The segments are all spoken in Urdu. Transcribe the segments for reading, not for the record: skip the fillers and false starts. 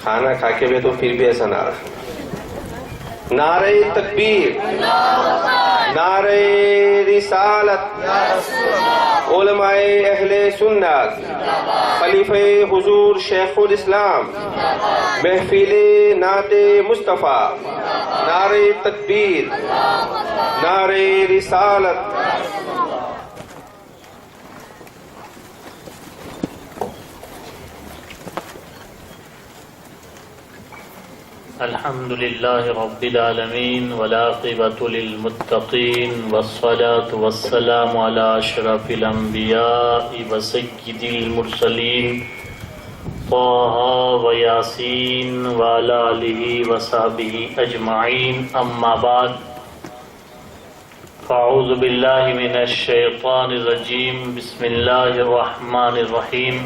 کھانا کھا کے بھی تو پھر بھی ایسا نعرہ. نعرہ تکبیر، نعرہ رسالت، علماء اہل سنت، خلیفہ حضور شیخ الاسلام، محفل نعت مصطفیٰ، نعرہ تکبیر، نعرہ رسالت. الحمد لله رب العالمين والعاقبة للمتقين والصلاة والسلام على أشرف الأنبياء وسيد المرسلين طه وياسين وعلى آله وصحبه أجمعين. أما بعد، فأعوذ بالله من الشيطان الرجيم. بسم الله الرحمن الرحيم.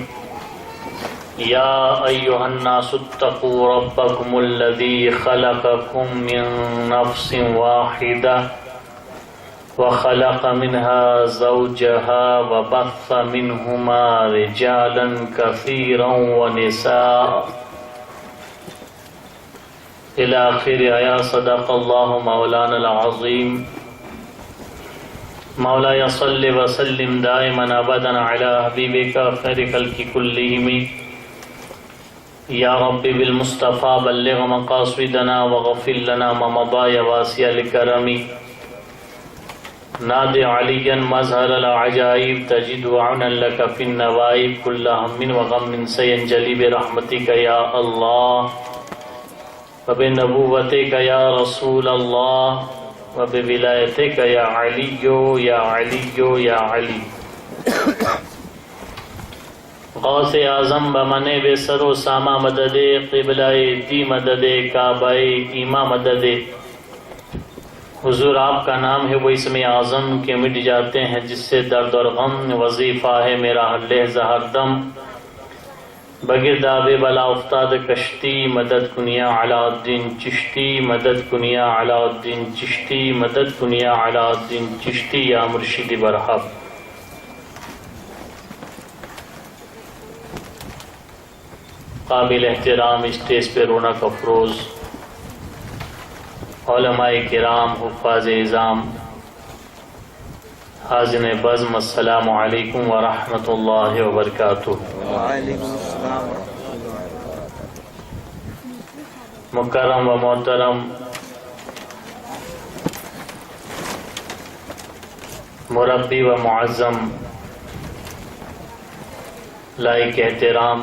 يا أيها الناس اتقوا ربكم الذي خلقكم من نفس واحدة وخلق منها زوجها وبث منهما رجالا كثيرا ونساء إلى آخر آية. صدق الله مولانا العظيم. مولاي صل وسلم دائما أبدا على حبيبك خير خلق كلهم. یا رب بالمصطفى بلغ مقاصدنا وغفر لنا ما مضى يا واسع الكرم. نادي عليا مظهر العجائب تجد عونا لك في النوائب. كل هم وغم سينجلي برحمتك يا الله وبنبوتك يا رسول الله وبولايتك يا علي يا علي يا علي. غوث اعظم بمن بے سر و سامہ مدد، قبلہ دی مدد، کعبہ ایمہ مدد. حضور آپ کا نام ہے وہ اسم اعظم کے مٹ جاتے ہیں جس سے درد اور غم. وظیفہ ہے میرا ہر لحظہ ہر دم، بگرد آب بلا افتاد کشتی. مدد کنیا علاء الدین چشتی، مدد کنیا علاء الدین چشتی، مدد کنیا علاء الدین چشتی. یا مرشد برحق. قابل احترام اسٹیج پہ رونق افروز علماء کرام، حفاظ اعظام، حاضرین بزم، السلام علیکم ورحمۃ اللہ وبرکاتہ. مکرم و محترم مربی و معظم، لائق احترام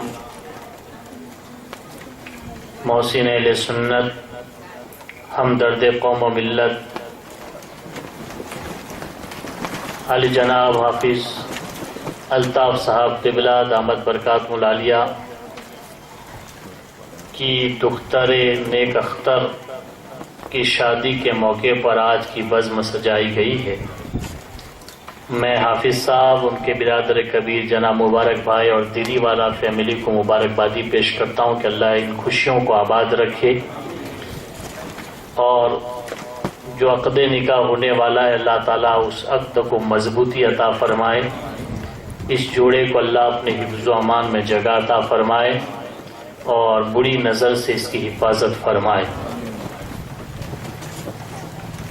محسن اہل سنت، ہمدرد قوم و ملت، علی جناب حافظ الطاف صاحب قبلہ دامت برکات العالیہ کی دختر نیک اختر کی شادی کے موقع پر آج کی بزم سجائی گئی ہے. میں حافظ صاحب، ان کے برادر کبیر جناب مبارک بھائی اور دیدی والا فیملی کو مبارکبادی پیش کرتا ہوں کہ اللہ ان خوشیوں کو آباد رکھے، اور جو عقد نکاح ہونے والا ہے اللہ تعالیٰ اس عقد کو مضبوطی عطا فرمائے. اس جوڑے کو اللہ اپنے حفظ و امان میں جگہ عطا فرمائے اور بری نظر سے اس کی حفاظت فرمائے.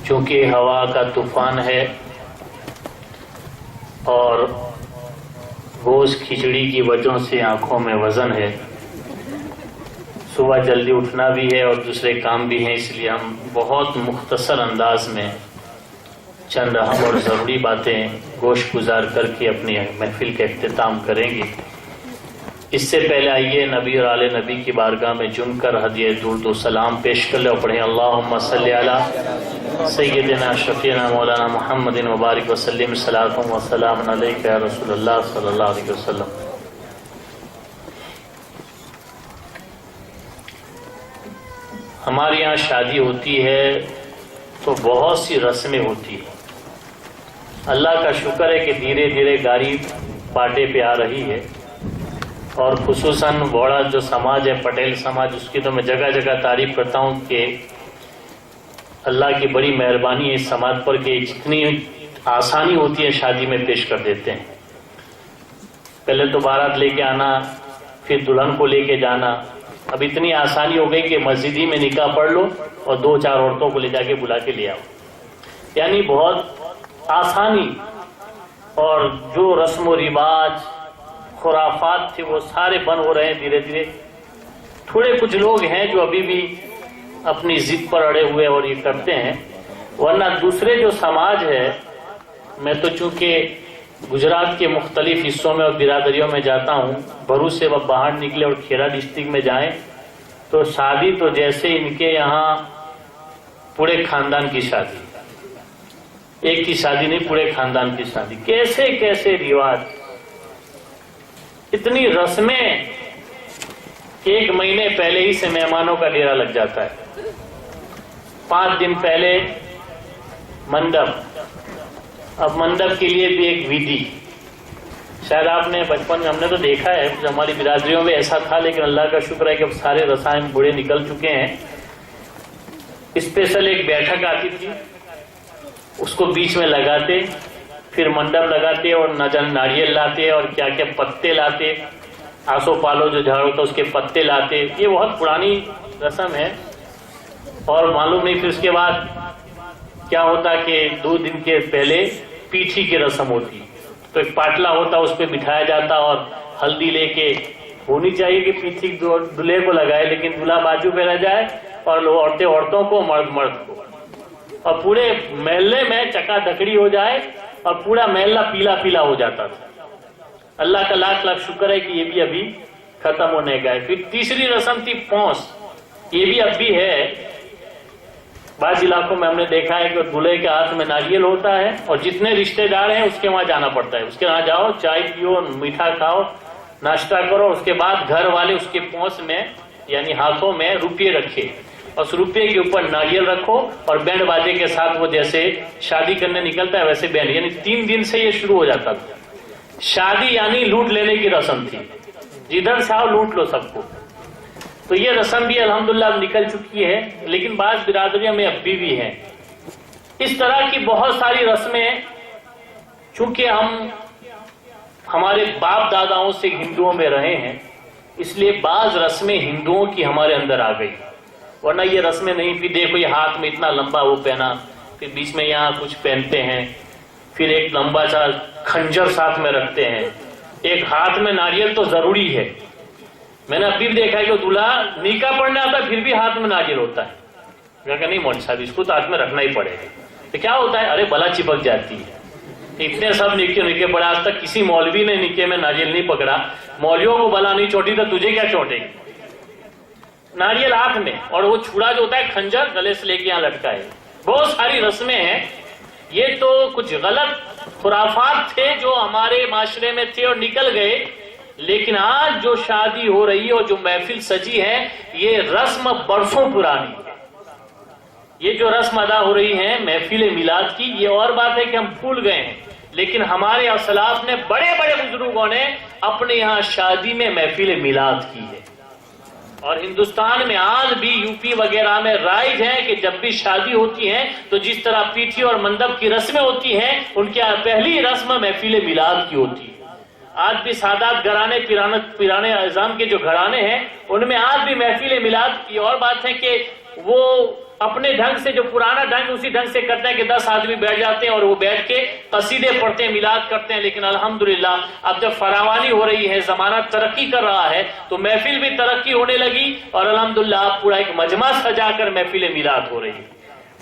چونکہ ہوا کا طوفان ہے اور گوشت کھچڑی کی وجہ سے آنکھوں میں وزن ہے، صبح جلدی اٹھنا بھی ہے اور دوسرے کام بھی ہیں، اس لیے ہم بہت مختصر انداز میں چند اہم اور ضروری باتیں گوشت گزار کر کے اپنی محفل کا اختتام کریں گے. اس سے پہلے آئیے نبی اور آل نبی کی بارگاہ میں جم کر ہدیہ درود و سلام پیش کر لیں اور پڑھیں اللہم صلی علی سیدنا شفیعنا مولانا محمد مبارک وسلم صلاۃ و سلام علیک یا رسول اللہ صلی اللہ علیہ وسلم. ہمارے یہاں شادی ہوتی ہے تو بہت سی رسمیں ہوتی ہیں. اللہ کا شکر ہے کہ دھیرے دھیرے گاڑی پاٹے پہ آ رہی ہے، اور خصوصاً بوڑھا جو سماج ہے، پٹیل سماج، اس کی تو میں جگہ جگہ تعریف کرتا ہوں کہ اللہ کی بڑی مہربانی ہے اس سماج پر کہ جتنی آسانی ہوتی ہے شادی میں پیش کر دیتے ہیں. پہلے تو بارات لے کے آنا، پھر دلہن کو لے کے جانا، اب اتنی آسانی ہو گئی کہ مسجد ہی میں نکاح پڑھ لو اور 2-4 عورتوں کو لے جا کے بلا کے لے آؤ، یعنی بہت آسانی. اور جو رسم و رواج خرافات تھے وہ سارے بند ہو رہے ہیں دھیرے دھیرے. تھوڑے کچھ لوگ ہیں جو ابھی بھی اپنی ضد پر اڑے ہوئے اور یہ کرتے ہیں، ورنہ دوسرے جو سماج ہے، میں تو چونکہ گجرات کے مختلف حصوں میں اور برادریوں میں جاتا ہوں، بھروچ سے باہر نکلے اور کھیرا ڈسٹرکٹ میں جائیں تو شادی تو جیسے ان کے یہاں پورے خاندان کی شادی، ایک کی شادی نہیں پورے خاندان کی شادی. کیسے کیسے رواج، اتنی رسمیں. 1 مہینے پہلے ہی سے مہمانوں کا ڈیرا لگ جاتا ہے، 5 دن پہلے منڈپ. اب منڈپ کے لیے بھی ایک ودھی، شاید آپ نے بچپن میں، ہم نے تو دیکھا ہے ہماری برادریوں میں ایسا تھا، لیکن اللہ کا شکر ہے کہ اب سارے رسائن بوڑھے نکل چکے ہیں. اسپیشل ایک بیٹھک آتی تھی، اس کو بیچ میں لگاتے، پھر منڈپ لگاتے اور ناریل لاتے اور کیا کیا پتے لاتے، آسو پالو جو جھاڑ ہوتا اس کے پتے لاتے. یہ بہت پرانی رسم ہے. اور معلوم نہیں پھر اس کے بعد کیا ہوتا کہ 2 دن کے پہلے پیٹھی کی رسم ہوتی، تو ایک پاٹلا ہوتا اس پہ بٹھایا جاتا اور ہلدی لے کے، ہونی چاہیے کہ پیٹھی دلہے کو لگائے لیکن دلہا بازو پہ رہ جائے اور عورتیں عورتوں کو، مرد کو، اور پورے محلے میں چکا دکڑی ہو جائے اور پورا محلہ پیلا پیلا ہو جاتا تھا. اللہ کا لاکھ لاکھ شکر ہے کہ یہ بھی ابھی ختم ہونے گئے. پھر تیسری رسم تھی پونس، یہ بھی اب بھی ہے. بعض علاقوں میں ہم نے دیکھا ہے کہ دلہے کے ہاتھ میں ناریل ہوتا ہے اور جتنے رشتے دار ہیں اس کے وہاں جانا پڑتا ہے، اس کے وہاں جاؤ، چائے پیو، میٹھا کھاؤ، ناشتہ کرو. اس کے بعد گھر والے اس کے پونس میں یعنی ہاتھوں میں روپے رکھے اور اس روپے کے اوپر ناریل رکھو اور بینڈ باجے کے ساتھ وہ جیسے شادی کرنے نکلتا ہے ویسے بینڈ، یعنی 3 دن سے یہ شروع ہو جاتا تھا. شادی یعنی لوٹ لینے کی رسم تھی، جدھر سے آؤ لوٹ لو سب کو. تو یہ رسم بھی الحمدللہ اب نکل چکی ہے، لیکن بعض برادریوں میں اب بھی ہیں. اس طرح کی بہت ساری رسمیں، چونکہ ہم ہمارے باپ داداؤں سے ہندوؤں میں رہے ہیں، اس لیے بعض رسمیں ہندوؤں کی ہمارے اندر آ گئی، ورنہ یہ رسمیں نہیں. پھر دیکھو یہ ہاتھ میں اتنا لمبا وہ پہنا، پھر بیچ میں یہاں کچھ پہنتے ہیں، پھر ایک لمبا سا کھنجر ساتھ میں رکھتے ہیں، ایک ہاتھ میں ناریل تو ضروری ہے. میں نے ابھی بھی دیکھا ہے کہ دلہا نکاح پڑھنے آتا ہے پھر بھی ہاتھ میں ناریل ہوتا ہے. میں کہا نہیں مولوی صاحب اس کو تو ہاتھ میں رکھنا ہی پڑے گا. تو کیا ہوتا ہے؟ ارے بلا چپک جاتی ہے. اتنے سب نکے پڑے، آج تک کسی مولوی نے نکے میں ناریل نہیں پکڑا. مولویوں کو بلا نہیں چوٹی تو تجھے کیا چوٹے گی؟ ناریل ہاتھ میں، اور وہ چھڑا جو ہوتا ہے کھنجر گلے سے لے کے یہاں لٹکا ہے. بہت ساری رسمیں ہیں. یہ تو کچھ غلط خرافات تھے جو ہمارے معاشرے میں تھے اور نکل گئے، لیکن آج جو شادی ہو رہی ہے اور جو محفل سجی ہے یہ رسم برسوں پرانی ہے. یہ جو رسم ادا ہو رہی ہے محفل میلاد کی، یہ اور بات ہے کہ ہم بھول گئے ہیں، لیکن ہمارے اسلاف نے، بڑے بڑے بزرگوں نے اپنے یہاں شادی میں محفل میلاد کی ہے. اور ہندوستان میں آج بھی یو پی وغیرہ میں رائج ہے کہ جب بھی شادی ہوتی ہے تو جس طرح پیٹھی اور منڈپ کی رسمیں ہوتی ہیں، ان کی پہلی رسم محفل میلاد کی ہوتی ہے. آج بھی سادات گھرانے، پیرانے اعظام کے جو گھرانے ہیں ان میں آج بھی محفل میلاد کی. اور بات ہے کہ وہ اپنے ڈھنگ سے، جو پرانا ڈھنگ اسی ڈھنگ سے کرتے ہیں کہ 10 آدمی بیٹھ جاتے ہیں اور وہ بیٹھ کے قصیدے پڑھتے ہیں، میلاد کرتے ہیں. لیکن الحمدللہ اب جب فراوانی ہو رہی ہے، زمانہ ترقی کر رہا ہے، تو محفل بھی ترقی ہونے لگی اور الحمدللہ اب پورا ایک مجمع سجا کر محفل میلاد ہو رہی ہے.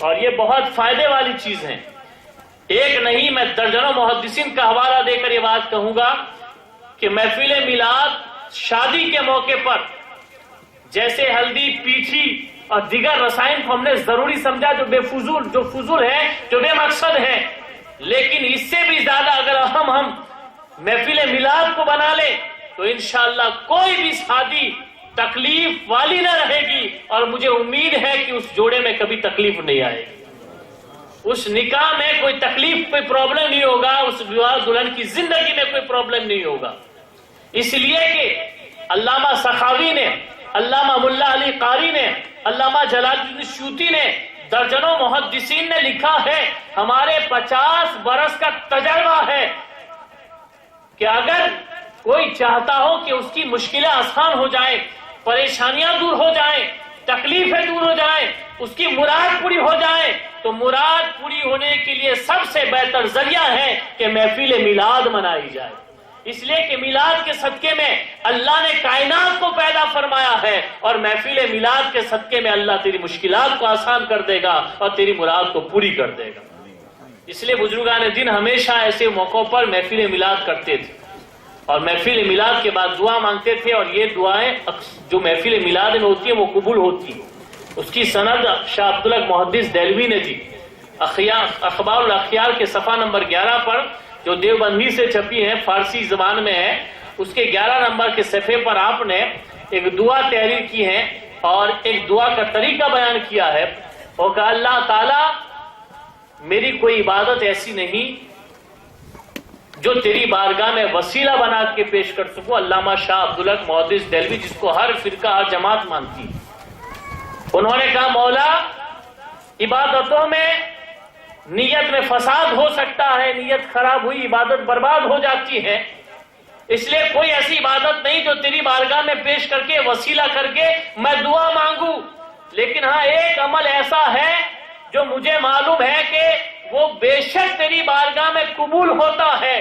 اور یہ بہت فائدے والی چیز ہے. ایک نہیں، میں درجنوں محدثین کا حوالہ دے کر یہ بات کہوں گا کہ محفل میلاد شادی کے موقع پر جیسے ہلدی، پیٹھی اور دیگر رسائن کو ہم نے ضروری سمجھا جو فضول ہے، جو بے مقصد ہے، لیکن اس سے بھی زیادہ اگر ہم محفل میلاد کو بنا لیں تو انشاءاللہ کوئی بھی شادی تکلیف والی نہ رہے گی. اور مجھے امید ہے کہ اس جوڑے میں کبھی تکلیف نہیں آئے گی، اس نکاح میں کوئی تکلیف، کوئی پرابلم نہیں ہوگا، اس دلہن کی زندگی میں کوئی پرابلم نہیں ہوگا. اس لیے کہ علامہ سخاوی نے، علامہ ملا علی قاری نے، علامہ جلال الدین سیوطی نے، درجنوں محدثین نے لکھا ہے، ہمارے 50 برس کا تجربہ ہے کہ اگر کوئی چاہتا ہو کہ اس کی مشکلیں آسان ہو جائیں پریشانیاں دور ہو جائیں، تکلیفیں دور ہو جائیں، اس کی مراد پوری ہو جائے، تو مراد پوری ہونے کے لیے سب سے بہتر ذریعہ ہے کہ محفل میلاد منائی جائے۔ اس لیے کہ میلاد کے صدقے میں اللہ نے کائنات کو پیدا فرمایا ہے، اور محفل میلاد کے صدقے میں اللہ تیری مشکلات کو آسان کر دے گا اور تیری مراد کو پوری کر دے گا۔ اس لیے بزرگان دین ہمیشہ ایسے موقعوں پر محفل میلاد کرتے تھے، اور محفل میلاد کے بعد دعا مانگتے تھے، اور یہ دعائیں جو محفل میلاد میں ہوتی ہیں وہ قبول ہوتی ہیں۔ اس کی سند شاہ عبدالحق محدث دہلوی نے دی، اخبار الاخیار کے صفحہ نمبر 11 پر، جو دیوبندی سے چھپی ہے، فارسی زبان میں ہے، اس کے 11 نمبر کے صفحے پر آپ نے ایک دعا تحریر کی ہے اور ایک دعا کا طریقہ بیان کیا ہے، اور کہا اللہ تعالیٰ میری کوئی عبادت ایسی نہیں جو تیری بارگاہ میں وسیلہ بنا کے پیش کر سکوں۔ علامہ شاہ عبدالحق محدث دہلوی، جس کو ہر فرقہ ہر جماعت مانتی ہے، انہوں نے کہا مولا عبادتوں میں نیت میں فساد ہو سکتا ہے، نیت خراب ہوئی عبادت برباد ہو جاتی ہے، اس لیے کوئی ایسی عبادت نہیں جو تیری بارگاہ میں پیش کر کے وسیلہ کر کے میں دعا مانگوں، لیکن ہاں ایک عمل ایسا ہے جو مجھے معلوم ہے کہ وہ بے شک تیری بارگاہ میں قبول ہوتا ہے،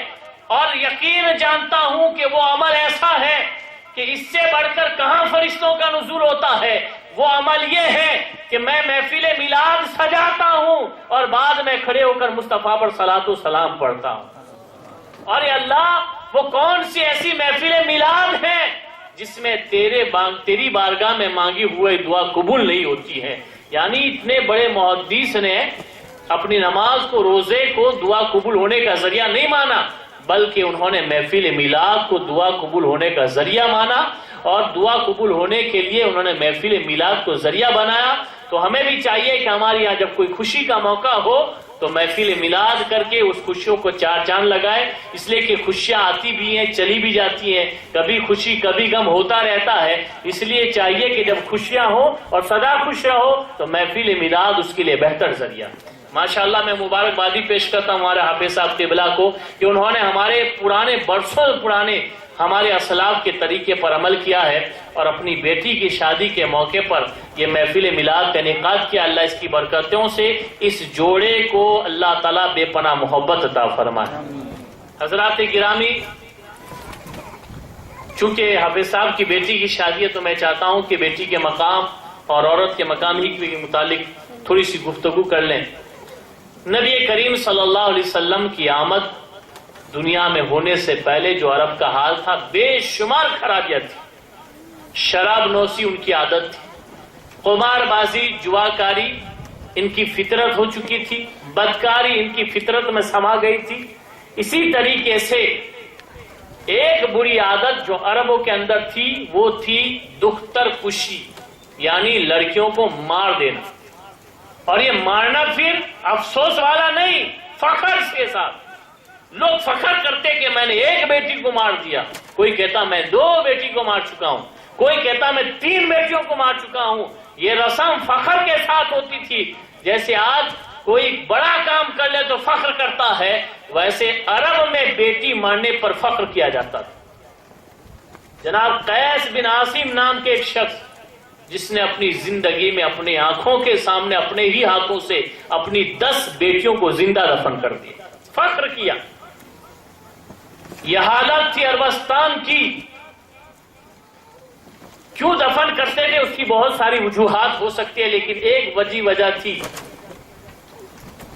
اور یقین جانتا ہوں کہ وہ عمل ایسا ہے کہ اس سے بڑھ کر کہاں فرشتوں کا نزول ہوتا ہے۔ وہ عمل یہ ہے کہ میں محفل میلاد سجاتا ہوں اور بعد میں کھڑے ہو کر مصطفیٰ پر صلاۃ و سلام پڑھتا ہوں۔ اور اے اللہ، وہ کون سی ایسی محفل میلاد ہے جس میں تیری بارگاہ میں مانگی ہوئے دعا قبول نہیں ہوتی ہے؟ یعنی اتنے بڑے محدث نے اپنی نماز کو، روزے کو دعا قبول ہونے کا ذریعہ نہیں مانا، بلکہ انہوں نے محفل میلاد کو دعا قبول ہونے کا ذریعہ مانا، اور دعا قبول ہونے کے لیے انہوں نے محفل میلاد کو ذریعہ بنایا۔ تو ہمیں بھی چاہیے کہ ہمارے یہاں جب کوئی خوشی کا موقع ہو تو محفل میلاد کر کے اس خوشیوں کو چار چاند لگائے، اس لیے کہ خوشیاں آتی بھی ہیں، چلی بھی جاتی ہیں، کبھی خوشی کبھی غم ہوتا رہتا ہے، اس لیے چاہیے کہ جب خوشیاں ہوں اور سدا خوش رہو تو محفل میلاد اس کے لیے بہتر ذریعہ۔ ماشاءاللہ میں مبارکبادی پیش کرتا ہوں ہمارے حافظ صاحب قبلہ کو کہ انہوں نے ہمارے پرانے برسوں پرانے ہمارے اسلاف کے طریقے پر عمل کیا ہے، اور اپنی بیٹی کی شادی کے موقع پر یہ محفل میلاد کا انعقاد کیا۔ اللہ اس کی برکتوں سے اس جوڑے کو اللہ تعالیٰ بے پناہ محبت عطا فرمائے۔ حضرات گرامی، چونکہ حافظ صاحب کی بیٹی کی شادی ہے تو میں چاہتا ہوں کہ بیٹی کے مقام اور عورت کے مقام ہی کے متعلق تھوڑی سی گفتگو کر لیں۔ نبی کریم صلی اللہ علیہ وسلم کی آمد دنیا میں ہونے سے پہلے جو عرب کا حال تھا، بے شمار خرابیاں تھی۔ شراب نوشی ان کی عادت تھی، قمار بازی، جوا کاری ان کی فطرت ہو چکی تھی، بدکاری ان کی فطرت میں سما گئی تھی۔ اسی طریقے سے ایک بری عادت جو عربوں کے اندر تھی وہ تھی دختر کشی، یعنی لڑکیوں کو مار دینا، اور یہ مارنا پھر افسوس والا نہیں، فخر کے ساتھ۔ لوگ فخر کرتے کہ میں نے ایک بیٹی کو مار دیا، کوئی کہتا میں 2 بیٹی کو مار چکا ہوں، کوئی کہتا میں 3 بیٹیوں کو مار چکا ہوں۔ یہ رسم فخر کے ساتھ ہوتی تھی، جیسے آج کوئی بڑا کام کر لے تو فخر کرتا ہے، ویسے عرب میں بیٹی مارنے پر فخر کیا جاتا تھا۔ جناب قیس بن عاصم نام کے ایک شخص جس نے اپنی زندگی میں اپنی آنکھوں کے سامنے اپنے ہی ہاتھوں سے اپنی 10 بیٹیوں کو زندہ دفن کر دیا، فخر کیا۔ یہ حالت تھی عربستان کی۔ کیوں دفن کرتے تھے اس کی بہت ساری وجوہات ہو سکتی ہے، لیکن ایک وجہ تھی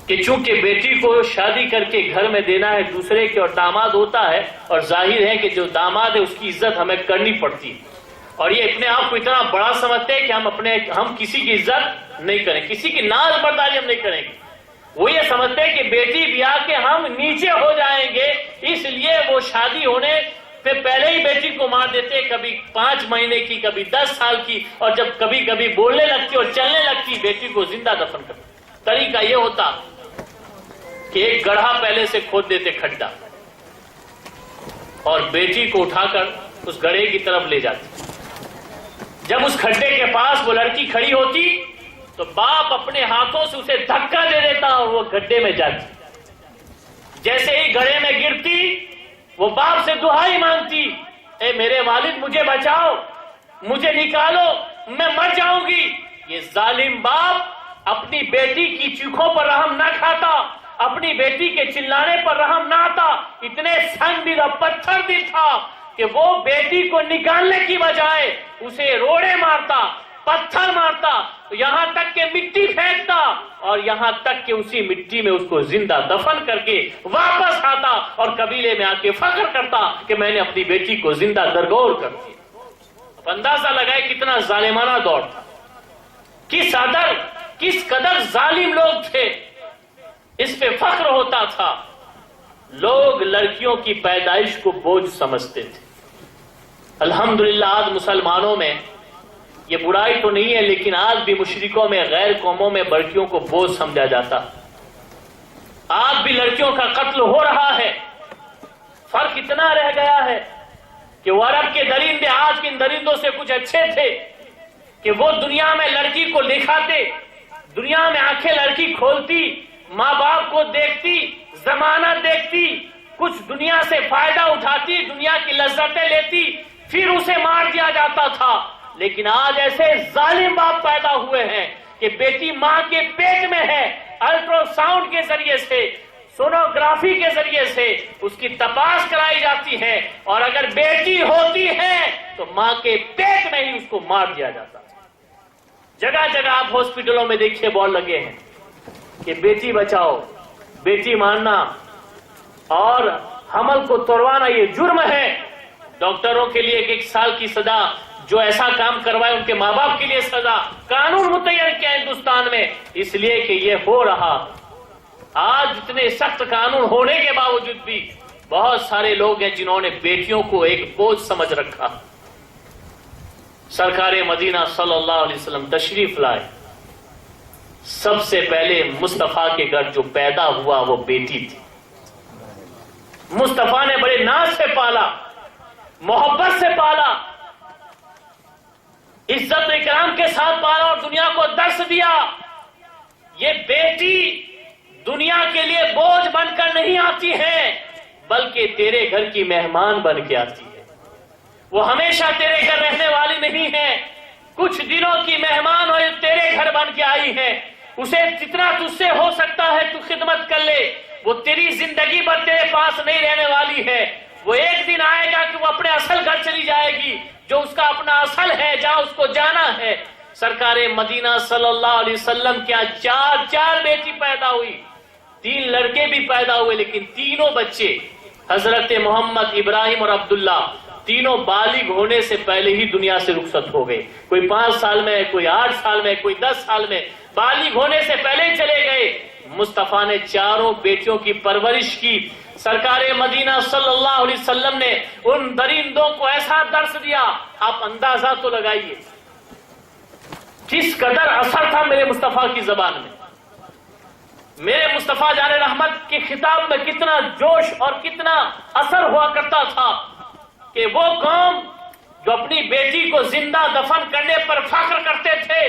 کہ چونکہ بیٹی کو شادی کر کے گھر میں دینا ہے دوسرے کے، اور داماد ہوتا ہے، اور ظاہر ہے کہ جو داماد ہے اس کی عزت ہمیں کرنی پڑتی ہے، اور یہ اپنے آپ کو اتنا بڑا سمجھتے ہیں کہ ہم کسی کی عزت نہیں کریں، کسی کی ناز برداری ہم نہیں کریں گے۔ وہ یہ سمجھتے ہیں کہ بیٹی بیاہ کے ہم نیچے ہو جائیں گے، اس لیے وہ شادی ہونے پہ پہلے ہی بیٹی کو مار دیتے، کبھی 5 مہینے کی، کبھی 10 سال کی، اور جب کبھی بولنے لگتی اور چلنے لگتی بیٹی کو زندہ دفن کرتے۔ طریقہ یہ ہوتا کہ ایک گڑھا پہلے سے کھود دیتے کھڈا، اور بیٹی کو اٹھا کر اس گڑھے کی طرف لے جاتے۔ جب اس کھڈے کے پاس وہ لڑکی کھڑی ہوتی تو باپ اپنے ہاتھوں سے اسے دھکا دے دیتا اور وہ گڈھے میں جاتی۔ جیسے ہی گڑھے میں گرتی وہ باپ سے دعائی مانگتی، اے میرے والد مجھے بچاؤ، مجھے نکالو، میں مر جاؤں گی۔ یہ ظالم باپ اپنی بیٹی کی چیخوں پر رحم نہ کھاتا، اپنی بیٹی کے چلانے پر رحم نہ آتا، اتنے سنگ دل اور پتھر دل تھا کہ وہ بیٹی کو نکالنے کی بجائے اسے روڑے مارتا، پتھر مارتا، یہاں تک کہ مٹی پھینکتا، اور یہاں تک کہ اسی مٹی میں اس کو زندہ دفن کر کے واپس آتا اور قبیلے میں آ کے فخر کرتا کہ میں نے اپنی بیٹی کو زندہ درگور کر دیا۔ اب اندازہ لگائے کتنا ظالمانہ دور تھا، کس قدر ظالم لوگ تھے، اس پہ فخر ہوتا تھا۔ لوگ لڑکیوں کی پیدائش کو بوجھ سمجھتے تھے۔ الحمدللہ آج مسلمانوں میں یہ برائی تو نہیں ہے، لیکن آج بھی مشرکوں میں، غیر قوموں میں لڑکیوں کو بوجھ سمجھا جاتا۔ آج بھی لڑکیوں کا قتل ہو رہا ہے۔ فرق اتنا رہ گیا ہے کہ وہ عرب کے درندے آج کے ان درندوں سے کچھ اچھے تھے کہ وہ دنیا میں لڑکی کو دکھاتے، دنیا میں آنکھیں لڑکی کھولتی، ماں باپ کو دیکھتی، ضمانت دیکھتی، کچھ دنیا سے فائدہ اٹھاتی، دنیا کی لذتیں لیتی، پھر اسے مار دیا جاتا تھا۔ لیکن آج ایسے ظالم باپ پیدا ہوئے ہیں کہ بیٹی ماں کے پیٹ میں ہے، الٹرا ساؤنڈ کے ذریعے سے، سونوگرافی کے ذریعے سے اس کی تپاس کرائی جاتی ہے، اور اگر بیٹی ہوتی ہے تو ماں کے پیٹ میں ہی اس کو مار دیا جاتا ہے۔ جگہ جگہ آپ ہاسپٹلوں میں دیکھیے بورڈ لگے ہیں کہ بیٹی بچاؤ، بیٹی مارنا اور حمل کو توڑوانا یہ جرم ہے۔ ڈاکٹروں کے لیے 1 سال کی سزا، جو ایسا کام کروائے ان کے ماں باپ کے لیے سزا، قانون متعین کیا ہندوستان میں، اس لیے کہ یہ ہو رہا۔ آج اتنے سخت قانون ہونے کے باوجود بھی بہت سارے لوگ ہیں جنہوں نے بیٹیوں کو ایک بوجھ سمجھ رکھا۔ سرکار مدینہ صلی اللہ علیہ وسلم تشریف لائے، سب سے پہلے مصطفیٰ کے گھر جو پیدا ہوا وہ بیٹی تھی۔ مصطفیٰ نے بڑے ناز سے پالا، محبت سے پالا، عزت و اکرام کے ساتھ پالا، اور دنیا کو درس دیا یہ بیٹی دنیا کے لیے بوجھ بن کر نہیں آتی ہے، بلکہ تیرے گھر کی مہمان بن کے آتی ہے۔ وہ ہمیشہ تیرے گھر رہنے والی نہیں ہے، کچھ دنوں کی مہمان اور تیرے گھر بن کے آئی ہے۔ اسے جتنا تجھ سے ہو سکتا ہے تو خدمت کر لے، وہ تیری زندگی بھر تیرے پاس نہیں رہنے والی ہے۔ وہ ایک دن آئے گا کہ وہ اپنے اصل گھر چلی جائے گی، جو اس کا اپنا اصل ہے، جہاں اس کو جانا ہے۔ سرکار مدینہ صلی اللہ علیہ وسلم کیا چار بیٹی پیدا ہوئی، 3 لڑکے بھی پیدا ہوئے، لیکن تینوں بچے حضرت محمد، ابراہیم اور عبداللہ تینوں بالغ ہونے سے پہلے ہی دنیا سے رخصت ہو گئے۔ کوئی 5 سال میں، کوئی 8 سال میں، کوئی 10 سال میں، بالغ ہونے سے پہلے ہی چلے گئے۔ مصطفیٰ نے چاروں بیٹیوں کی پرورش کی۔ سرکار مدینہ صلی اللہ علیہ وسلم نے ان درندوں کو ایسا درس دیا، آپ اندازہ تو لگائیے کس قدر اثر تھا میرے مصطفیٰ کی زبان میں۔ میرے مصطفیٰ جان رحمت کے خطاب میں کتنا جوش اور کتنا اثر ہوا کرتا تھا کہ وہ قوم جو اپنی بیٹی کو زندہ دفن کرنے پر فخر کرتے تھے،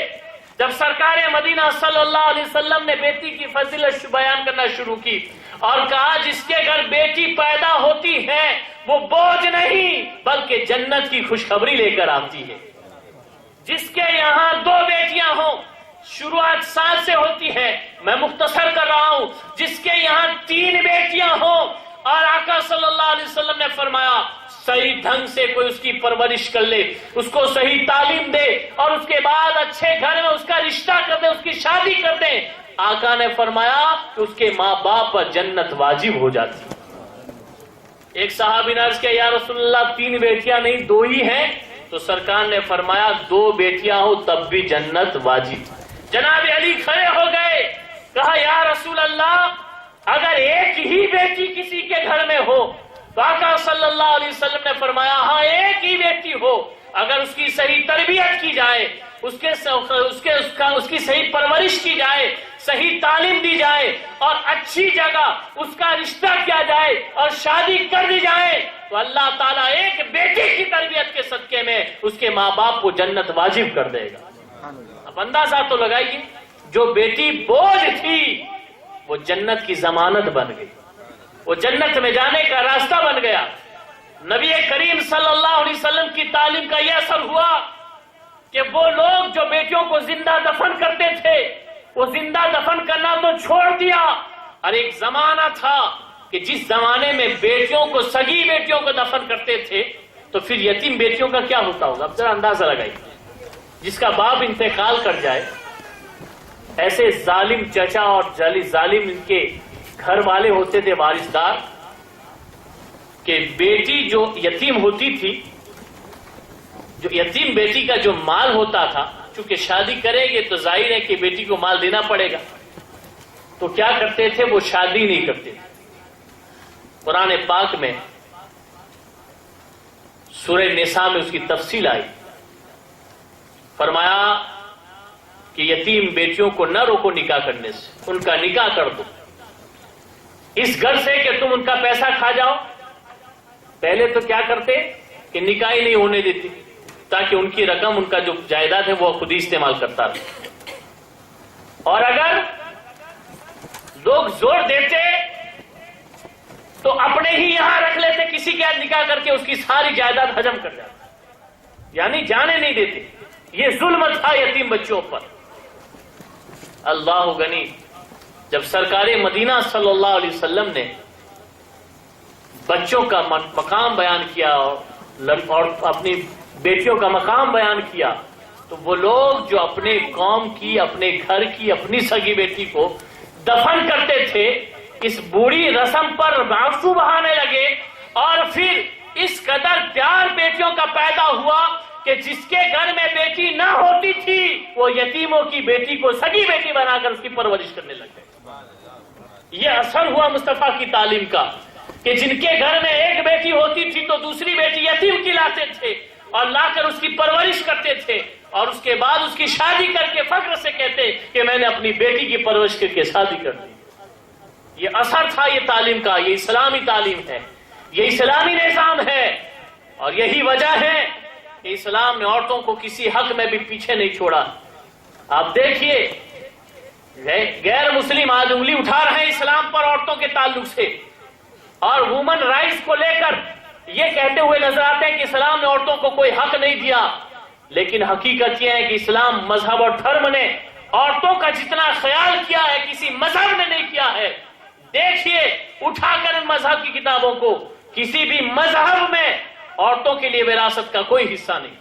جب سرکار مدینہ صلی اللہ علیہ وسلم نے بیٹی کی فضیلت بیان کرنا شروع کی اور کہا جس کے گھر بیٹی پیدا ہوتی ہے وہ بوجھ نہیں بلکہ جنت کی خوشخبری لے کر آتی ہے۔ جس کے یہاں 2 بیٹیاں ہوں، شروعات 7 سے ہوتی ہے، میں مختصر کر رہا ہوں، جس کے یہاں 3 بیٹیاں ہوں، اور آقا صلی اللہ علیہ وسلم نے فرمایا صحیح ڈھنگ سے کوئی اس کی پرورش کر لے، اس کو صحیح تعلیم دے، اور اس کے بعد اچھے گھر میں اس کا رشتہ کر دے، اس کی شادی کر دے، آقا نے فرمایا کہ اس کے ماں باپ پر جنت واجب ہو جاتی۔ ایک صحابی نے عرض کیا یا رسول اللہ 3 بیٹیاں نہیں 2 ہی ہیں، تو سرکار نے فرمایا 2 بیٹیاں ہو تب بھی جنت واجب۔ جناب علی کھڑے ہو گئے، کہا یا رسول اللہ اگر ایک ہی بیٹی کسی کے گھر میں ہو تو آقا صلی اللہ علیہ وسلم نے فرمایا ہاں ایک ہی بیٹی ہو، اگر اس کی صحیح تربیت کی جائے، اس کی صحیح پرورش کی جائے، صحیح تعلیم دی جائے اور اچھی جگہ اس کا رشتہ کیا جائے اور شادی کر دی جائے تو اللہ تعالیٰ ایک بیٹی کی تربیت کے صدقے میں اس کے ماں باپ کو جنت واجب کر دے گا۔ اب اندازہ تو لگائیے، جو بیٹی بوجھ تھی وہ جنت کی ضمانت بن گئی، وہ جنت میں جانے کا راستہ بن گیا۔ نبی کریم صلی اللہ علیہ وسلم کی تعلیم کا یہ اثر ہوا کو زندہ دفن کرتے تھے، وہ زندہ دفن کرنا تو چھوڑ دیا، اور ایک زمانہ تھا کہ جس زمانے میں بیٹیوں کو، سگی بیٹیوں کو دفن کرتے تھے، تو پھر یتیم بیٹیوں کا کیا ہوتا ہوگا؟ اب ذرا اندازہ لگائیے، جس کا باپ انتقال کر جائے، ایسے ظالم چچا اور ظالم ان کے گھر والے ہوتے تھے وارثدار، کہ بیٹی جو یتیم ہوتی تھی، جو یتیم بیٹی کا جو مال ہوتا تھا، چونکہ شادی کریں گے تو ظاہر ہے کہ بیٹی کو مال دینا پڑے گا، تو کیا کرتے تھے؟ وہ شادی نہیں کرتے تھے۔ قرآن پاک میں سورہ نساء میں اس کی تفصیل آئی، فرمایا کہ یتیم بیٹیوں کو نہ روکو نکاح کرنے سے، ان کا نکاح کر دو، اس گھر سے کہ تم ان کا پیسہ کھا جاؤ۔ پہلے تو کیا کرتے کہ نکاح ہی نہیں ہونے دیتی، تاکہ ان کی رقم، ان کا جو جائیداد ہے وہ خود ہی استعمال کرتا رہے، اور اگر لوگ زور دیتے تو اپنے ہی یہاں رکھ لیتے، کسی کے یہاں نکاح کر کے اس کی ساری جائیداد ہجم کر جاتے، یعنی جانے نہیں دیتے۔ یہ ظلم تھا یتیم بچوں پر۔ اللہ غنی، جب سرکار مدینہ صلی اللہ علیہ وسلم نے بچوں کا مقام بیان کیا اور اپنی بیٹیوں کا مقام بیان کیا، تو وہ لوگ جو اپنے قوم کی، اپنے گھر کی، اپنی سگی بیٹی کو دفن کرتے تھے، اس بری رسم پر آنسو بہانے لگے، اور پھر اس قدر پیار بیٹیوں کا پیدا ہوا کہ جس کے گھر میں بیٹی نہ ہوتی تھی، وہ یتیموں کی بیٹی کو سگی بیٹی بنا کر اس کی پرورش کرنے لگ گئے۔ یہ اثر ہوا مصطفیٰ کی تعلیم کا، کہ جن کے گھر میں ایک بیٹی ہوتی تھی تو دوسری بیٹی یتیم کی لاتے تھے، اور لا کر اس کی پرورش کرتے تھے، اور اس کے بعد اس کی شادی کر کے فخر سے کہتے کہ میں نے اپنی بیٹی کی پرورش کر کے شادی کر دی۔ یہ اثر تھا یہ تعلیم کا، یہ اسلامی تعلیم ہے، یہ اسلامی نظام ہے، اور یہی وجہ ہے کہ اسلام نے عورتوں کو کسی حق میں بھی پیچھے نہیں چھوڑا۔ آپ دیکھیے، غیر مسلم آج انگلی اٹھا رہے ہیں اسلام پر عورتوں کے تعلق سے، اور وومن رائٹس کو لے کر یہ کہتے ہوئے نظر آتے ہیں کہ اسلام نے عورتوں کو کوئی حق نہیں دیا، لیکن حقیقت یہ ہے کہ اسلام مذہب اور دھرم نے عورتوں کا جتنا خیال کیا ہے کسی مذہب نے نہیں کیا ہے۔ دیکھیے اٹھا کر ان مذہب کی کتابوں کو، کسی بھی مذہب میں عورتوں کے لیے وراثت کا کوئی حصہ نہیں،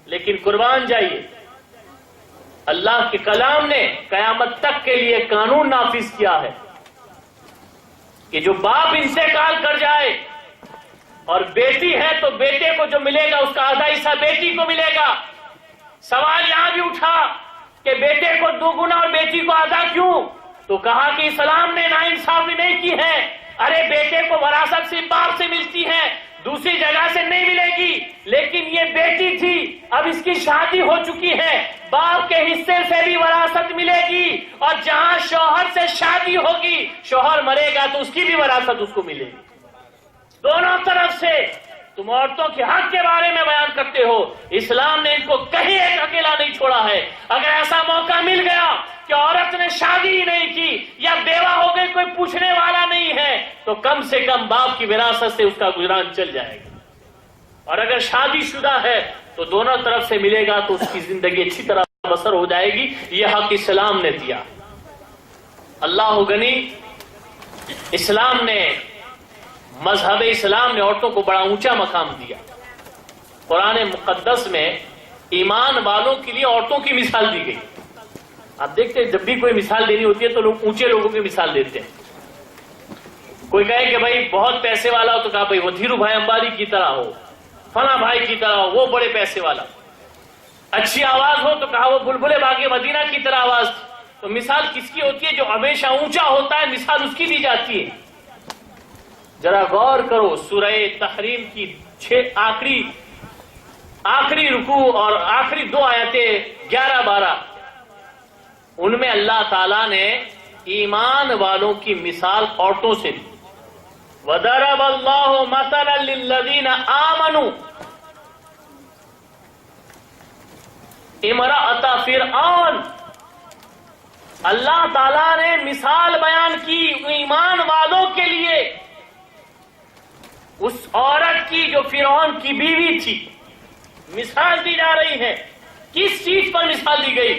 لیکن قربان جائیے، اللہ کے کلام نے قیامت تک کے لیے قانون نافذ کیا ہے کہ جو باپ انتقال کر جائے اور بیٹی ہے تو بیٹے کو جو ملے گا اس کا آدھا حصہ بیٹی کو ملے گا۔ سوال یہاں بھی اٹھا کہ بیٹے کو دوگنا اور بیٹی کو آدھا کیوں؟ تو کہا کہ اسلام نے ناانصافی نہیں کی ہے۔ ارے بیٹے کو وراثت سے باپ سے ملتی ہے، دوسری جگہ سے نہیں ملے گی، لیکن یہ بیٹی تھی، اب اس کی شادی ہو چکی ہے، باپ کے حصے سے بھی وراثت ملے گی، اور جہاں شوہر سے شادی ہوگی، شوہر مرے گا تو اس کی بھی وراثت اس کو ملے گی۔ دونوں طرف سے تم عورتوں کے حق کے بارے میں بیان کرتے ہو، اسلام نے ان کو کہیں ایک اکیلا نہیں چھوڑا ہے۔ اگر ایسا موقع مل گیا کہ عورت نے شادی ہی نہیں کی یا بیوہ ہو گئی، کوئی پوچھنے والا نہیں ہے، تو کم سے کم باپ کی وراثت سے اس کا گزران چل جائے گا، اور اگر شادی شدہ ہے تو دونوں طرف سے ملے گا تو اس کی زندگی اچھی طرح بسر ہو جائے گی۔ یہ حق اسلام نے دیا۔ اللہ غنی، اسلام نے، مذہب اسلام نے عورتوں کو بڑا اونچا مقام دیا۔ قرآن مقدس میں ایمان والوں کے لیے عورتوں کی مثال دی گئی۔ آپ دیکھتے ہیں جب بھی کوئی مثال دینی ہوتی ہے تو لوگ اونچے لوگوں کی مثال دیتے ہیں۔ کوئی کہے کہ بھائی بہت پیسے والا ہو تو کہا بھائی وہ دھیرو بھائی امبانی کی طرح ہو، فلاں بھائی کی طرح ہو، وہ بڑے پیسے والا۔ اچھی آواز ہو تو کہا وہ بلبل باغ مدینہ کی طرح آواز تھی۔ تو مثال کس کی ہوتی ہے؟ جو ہمیشہ اونچا ہوتا ہے مثال اس کی دی جاتی ہے۔ ذرا غور کرو، سورہ تحریم کی 6 آخری رکوع اور آخری 2 آیتیں 11-12، ان میں اللہ تعالیٰ نے ایمان والوں کی مثال عورتوں سے دی۔ وَضَرَبَ اللَّهُ مَثَلًا لِلَّذِينَ آمَنُوا امرأۃ فرعون، اللہ تعالیٰ نے مثال بیان کی ایمان والوں کے لیے اس عورت کی جو فرعون کی بیوی تھی۔ مثال دی جا رہی ہے کس چیز پر مثال دی گئی؟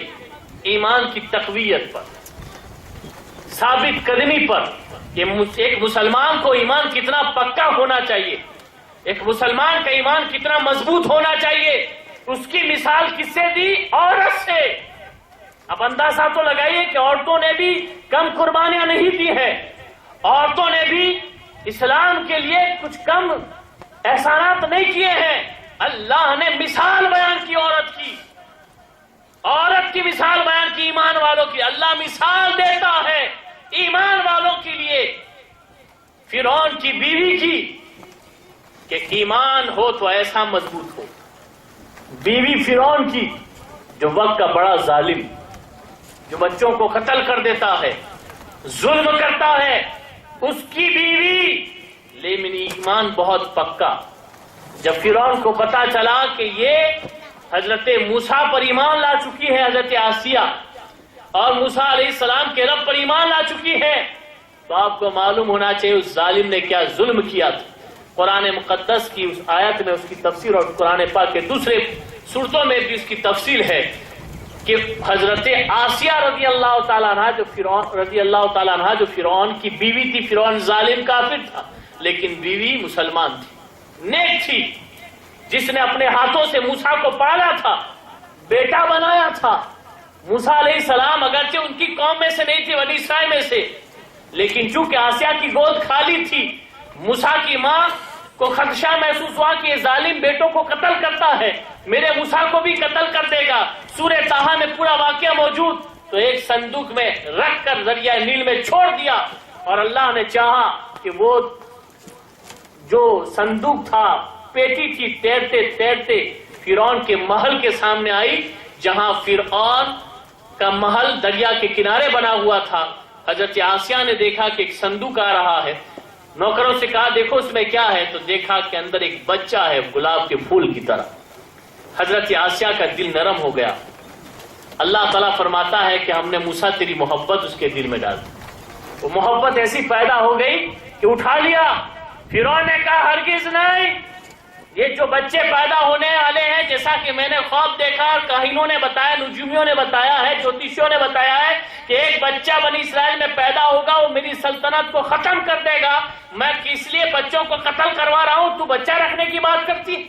ایمان کی تقویت پر، ثابت قدمی پر، کہ ایک مسلمان کو ایمان کتنا پکا ہونا چاہیے، ایک مسلمان کا ایمان کتنا مضبوط ہونا چاہیے۔ اس کی مثال کس سے دی؟ عورت سے۔ اب اندازہ تو لگائیے کہ عورتوں نے بھی کم قربانیاں نہیں دی ہیں، عورتوں نے بھی اسلام کے لیے کچھ کم احسانات نہیں کیے ہیں۔ اللہ نے مثال بیان کی عورت کی، عورت کی مثال بیان کی ایمان والوں کی۔ اللہ مثال دیتا ہے ایمان والوں کے لیے فرعون کی بیوی کی کہ ایمان ہو تو ایسا مضبوط ہو۔ بیوی فرعون کی جو وقت کا بڑا ظالم، جو بچوں کو قتل کر دیتا ہے، ظلم کرتا ہے، اس کی بیوی، لیکن ایمان بہت پکا۔ جب فرعون کو پتا چلا کہ یہ حضرت موسیٰ پر ایمان لا چکی ہے، حضرت آسیہ، اور موسیٰ علیہ السلام کے رب پر ایمان لا چکی ہے، تو آپ کو معلوم ہونا چاہیے اس ظالم نے کیا ظلم کیا تھا۔ قرآن مقدس کی اس آیت میں اس کی تفسیر، اور قرآن پاک کے دوسرے صورتوں میں بھی اس کی تفصیل ہے کہ حضرت آسیہ رضی اللہ تعالیٰ عنہ جو فرعون کی بیوی تھی، فرعون ظالم کافر تھا لیکن بیوی مسلمان تھی، نیک تھی، جس نے اپنے ہاتھوں سے موسیٰ کو پالا تھا، بیٹا بنایا تھا۔ موسیٰ علیہ السلام اگرچہ ان کی قوم میں سے نہیں تھی، بنی اسرائیل میں سے، لیکن چونکہ آسیہ کی گود خالی تھی، موسیٰ کی ماں کو خدشہ محسوس ہوا کہ یہ ظالم بیٹوں کو قتل کرتا ہے، میرے موسیٰ کو بھی قتل کر دے گا۔ سورہ طٰہٰ میں پورا واقعہ موجود، تو ایک صندوق میں رکھ کر دریا نیل میں چھوڑ دیا، اور اللہ نے چاہا کہ وہ جو صندوق تھا، پیٹی تھی، تیرتے تیرتے فرعون کے محل کے سامنے آئی، جہاں فرعون کا محل دریا کے کنارے بنا ہوا تھا۔ حضرت آسیہ نے دیکھا کہ ایک صندوق آ رہا ہے، نوکروں سے کہا دیکھو اس میں کیا ہے، تو دیکھا کہ اندر ایک بچہ ہے گلاب کے پھول کی طرح۔ حضرت آسیہ کا دل نرم ہو گیا۔ اللہ تعالیٰ فرماتا ہے کہ ہم نے موسیٰ تیری محبت اس کے دل میں ڈال دی، وہ محبت ایسی پیدا ہو گئی کہ اٹھا لیا۔ فرعون نے کہا ہرگز نہیں، یہ جو بچے پیدا ہونے والے ہیں، جیسا کہ میں نے خواب دیکھا اور کاہنوں نے بتایا، نجومیوں نے بتایا ہے، جوتشیوں نے بتایا ہے کہ ایک بچہ بنی اسرائیل میں پیدا ہوگا، وہ میری سلطنت کو ختم کر دے گا، میں کس لیے بچوں کو قتل کروا رہا ہوں، تو بچہ رکھنے کی بات کرتی۔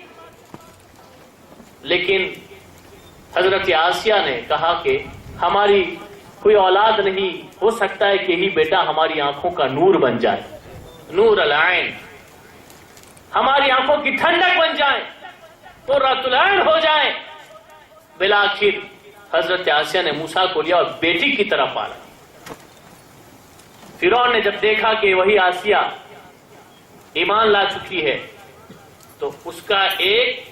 لیکن حضرت آسیہ نے کہا کہ ہماری کوئی اولاد نہیں، ہو سکتا ہے کہ یہی بیٹا ہماری آنکھوں کا نور بن جائے، نور العین، ہماری آنکھوں کی ٹھنڈک بن جائیں، قرۃ العین ہو جائیں۔ بالآخر حضرت آسیہ نے موسیٰ کو لیا اور بیٹی کی طرح پالا۔ فرعون نے جب دیکھا کہ وہی آسیہ ایمان لا چکی ہے، تو اس کا ایک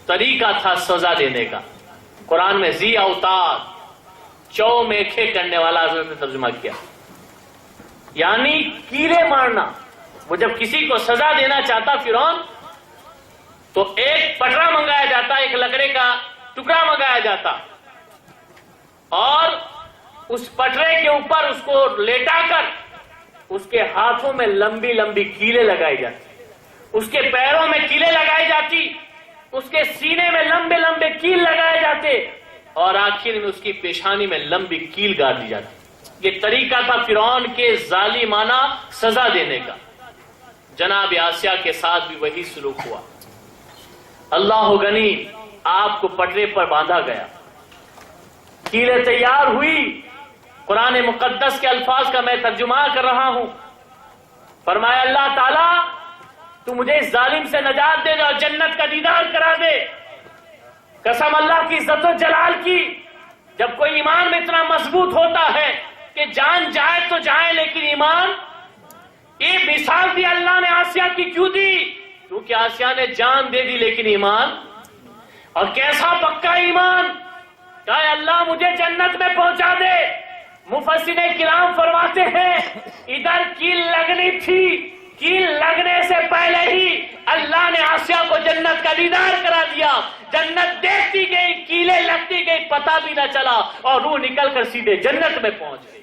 طریقہ تھا سزا دینے کا۔ قرآن میں ذی اوتاد، چو میکھے کرنے والا حضرت نے ترجمہ کیا، یعنی کیلے مارنا۔ وہ جب کسی کو سزا دینا چاہتا فرعون، تو ایک پٹرا منگایا جاتا، ایک لکڑے کا ٹکڑا منگایا جاتا، اور اس پٹرے کے اوپر اس کو لیٹا کر اس کے ہاتھوں میں لمبی لمبی کیلیں لگائی جاتی، اس کے پیروں میں کیلیں لگائی جاتی، اس کے سینے میں لمبے لمبے کیل لگائے جاتے، اور آخر میں اس کی پیشانی میں لمبی کیل گاڑ دی جاتی۔ یہ طریقہ تھا فرعون کے ظالمانہ سزا دینے کا۔ جناب آسیہ کے ساتھ بھی وہی سلوک ہوا۔ اللہ غنی، آپ کو پٹرے پر باندھا گیا، کیلیں تیار ہوئی۔ قرآن مقدس کے الفاظ کا میں ترجمہ کر رہا ہوں۔ فرمایا اللہ تعالیٰ تو مجھے اس ظالم سے نجات دے دے اور جنت کا دیدار کرا دے۔ قسم اللہ کی عزت و جلال کی، جب کوئی ایمان میں اتنا مضبوط ہوتا ہے کہ جان جائے تو جائے لیکن ایمان، یہ مثال بھی اللہ نے آسیہ کی کیوں دی؟ کیونکہ آسیہ نے جان دے دی لیکن ایمان، اور کیسا پکا ایمان، کہ اللہ مجھے جنت میں پہنچا دے۔ مفسرین کرام فرماتے ہیں ادھر کیل لگنی تھی، کیل لگنے سے پہلے ہی اللہ نے آسیہ کو جنت کا دیدار کرا دیا۔ جنت دیکھتی گئی، کیلیں لگتی گئی، پتہ بھی نہ چلا، اور روح نکل کر سیدھے جنت میں پہنچ گئی۔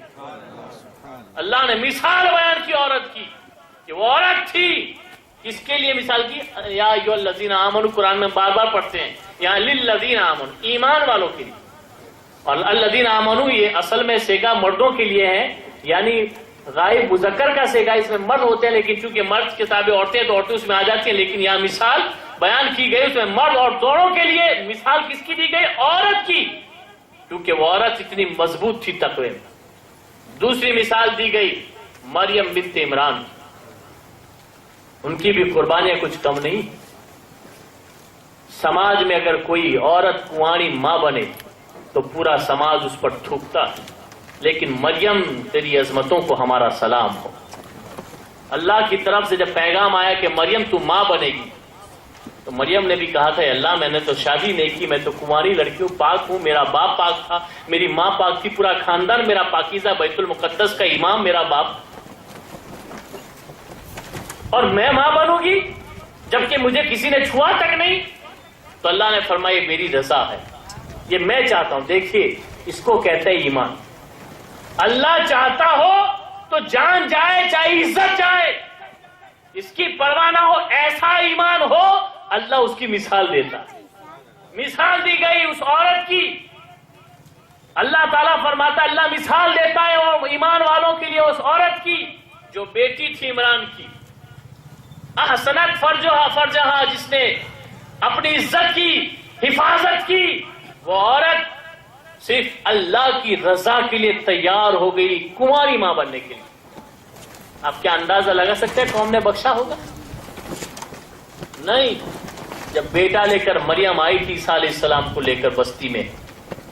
اللہ نے مثال بیان کی عورت کی کہ وہ عورت تھی کس کے لیے مثال کی؟ یا ایھا الذین آمنوا قرآن میں بار بار پڑھتے ہیں، یہاں للذین آمنوا، ایمان والوں کے لیے. اور الذین آمنوا یہ اصل میں سیگا مردوں کے لیے ہے، یعنی غائب مذکر کا سیگا، اس میں مرد ہوتے ہیں، لیکن چونکہ مرد کتابیں عورتیں تو عورتیں اس میں آ جاتی ہیں، لیکن یہاں مثال بیان کی گئی اس میں مرد اور دونوں کے لیے. مثال کس کی دی گئی؟ عورت کی، کیونکہ وہ عورت اتنی مضبوط تھی تقوی میں. دوسری مثال دی گئی مریم بنت عمران، ان کی بھی قربانیاں کچھ کم نہیں. سماج میں اگر کوئی عورت کنواری ماں بنے تو پورا سماج اس پر تھوکتا ہے، لیکن مریم تیری عظمتوں کو ہمارا سلام ہو. اللہ کی طرف سے جب پیغام آیا کہ مریم تو ماں بنے گی، تو مریم نے بھی کہا تھا اللہ میں نے تو شادی نہیں کی، میں تو کنواری لڑکی ہوں، پاک ہوں، میرا باپ پاک تھا، میری ماں پاک تھی، پورا خاندان میرا پاکیزہ، بیت المقدس کا امام میرا باپ، اور میں ماں بنوں گی جبکہ مجھے کسی نے چھوا تک نہیں. تو اللہ نے فرمایا میری رضا ہے، یہ میں چاہتا ہوں. دیکھیے اس کو کہتے ہیں ایمان. اللہ چاہتا ہو تو جان جائے چاہے عزت جائے، اس کی پرواہ نہ ہو، ایسا ایمان ہو اللہ اس کی مثال دیتا. مثال دی گئی اس عورت کی. اللہ تعالیٰ فرماتا اللہ مثال دیتا ہے اور ایمان والوں کے لیے اس عورت کی جو بیٹی تھی عمران کی. احسنت فرجہا، جس نے اپنی عزت کی حفاظت کی، وہ عورت صرف اللہ کی رضا کے لیے تیار ہو گئی کنواری ماں بننے کے لیے. آپ کیا اندازہ لگا سکتے ہیں قوم نے بخشا ہوگا؟ نہیں. جب بیٹا لے کر مریم آئی تھی عیسیٰ علیہ السلام کو لے کر بستی میں،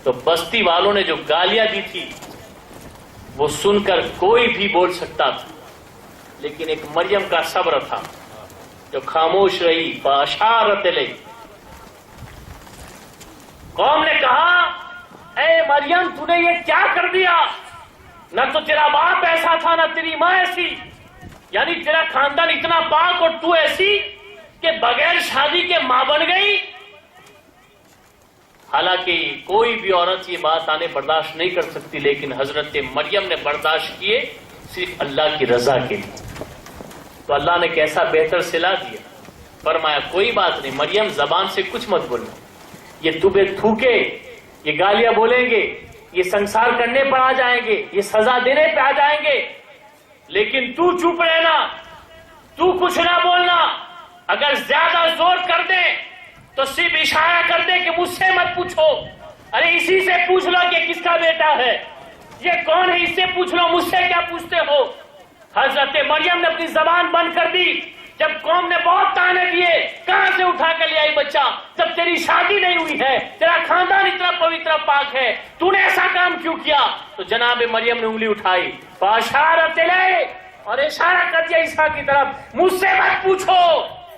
تو بستی والوں نے جو گالیاں دی تھی وہ سن کر کوئی بھی بول سکتا تھا، لیکن ایک مریم کا صبر تھا جو خاموش رہی. فاشارت الیہ، قوم نے کہا اے مریم تو نے یہ کیا کر دیا؟ نہ تو تیرا باپ ایسا تھا نہ تیری ماں ایسی، یعنی تیرا خاندان اتنا پاک اور تو ایسی کہ بغیر شادی کے ماں بن گئی. حالانکہ کوئی بھی عورت یہ بات آنے برداشت نہیں کر سکتی، لیکن حضرت مریم نے برداشت کیے صرف اللہ کی رضا کے لیے. تو اللہ نے کیسا بہتر صلہ دیا. فرمایا کوئی بات نہیں مریم، زبان سے کچھ مت بولنا، یہ تمہیں تھوکے، یہ گالیاں بولیں گے، یہ سنسار کرنے پر آ جائیں گے، یہ سزا دینے پہ آ جائیں گے، لیکن تو چپ رہنا، تو کچھ نہ بولنا. اگر زیادہ زور کر دے تو صرف اشارہ کر دے کہ مجھ سے مت پوچھو، ارے اسی سے پوچھ لو کہ کس کا بیٹا ہے، یہ کون ہے، اس سے پوچھ لو، مجھ سے کیا پوچھتے ہو. حضرت مریم نے اپنی زبان بند کر دی. جب قوم نے بہت تانے دیے کہاں سے اٹھا کر لے آئی بچہ، جب تیری شادی نہیں ہوئی ہے، تیرا خاندان اتنا پوتر پاک ہے، تو نے ایسا کام کیوں کیا؟ تو جناب مریم نے انگلی اٹھائی، فاشارت الیہ، اور اشارہ کر دیا عیسیٰ کی طرف، مجھ سے مت پوچھو،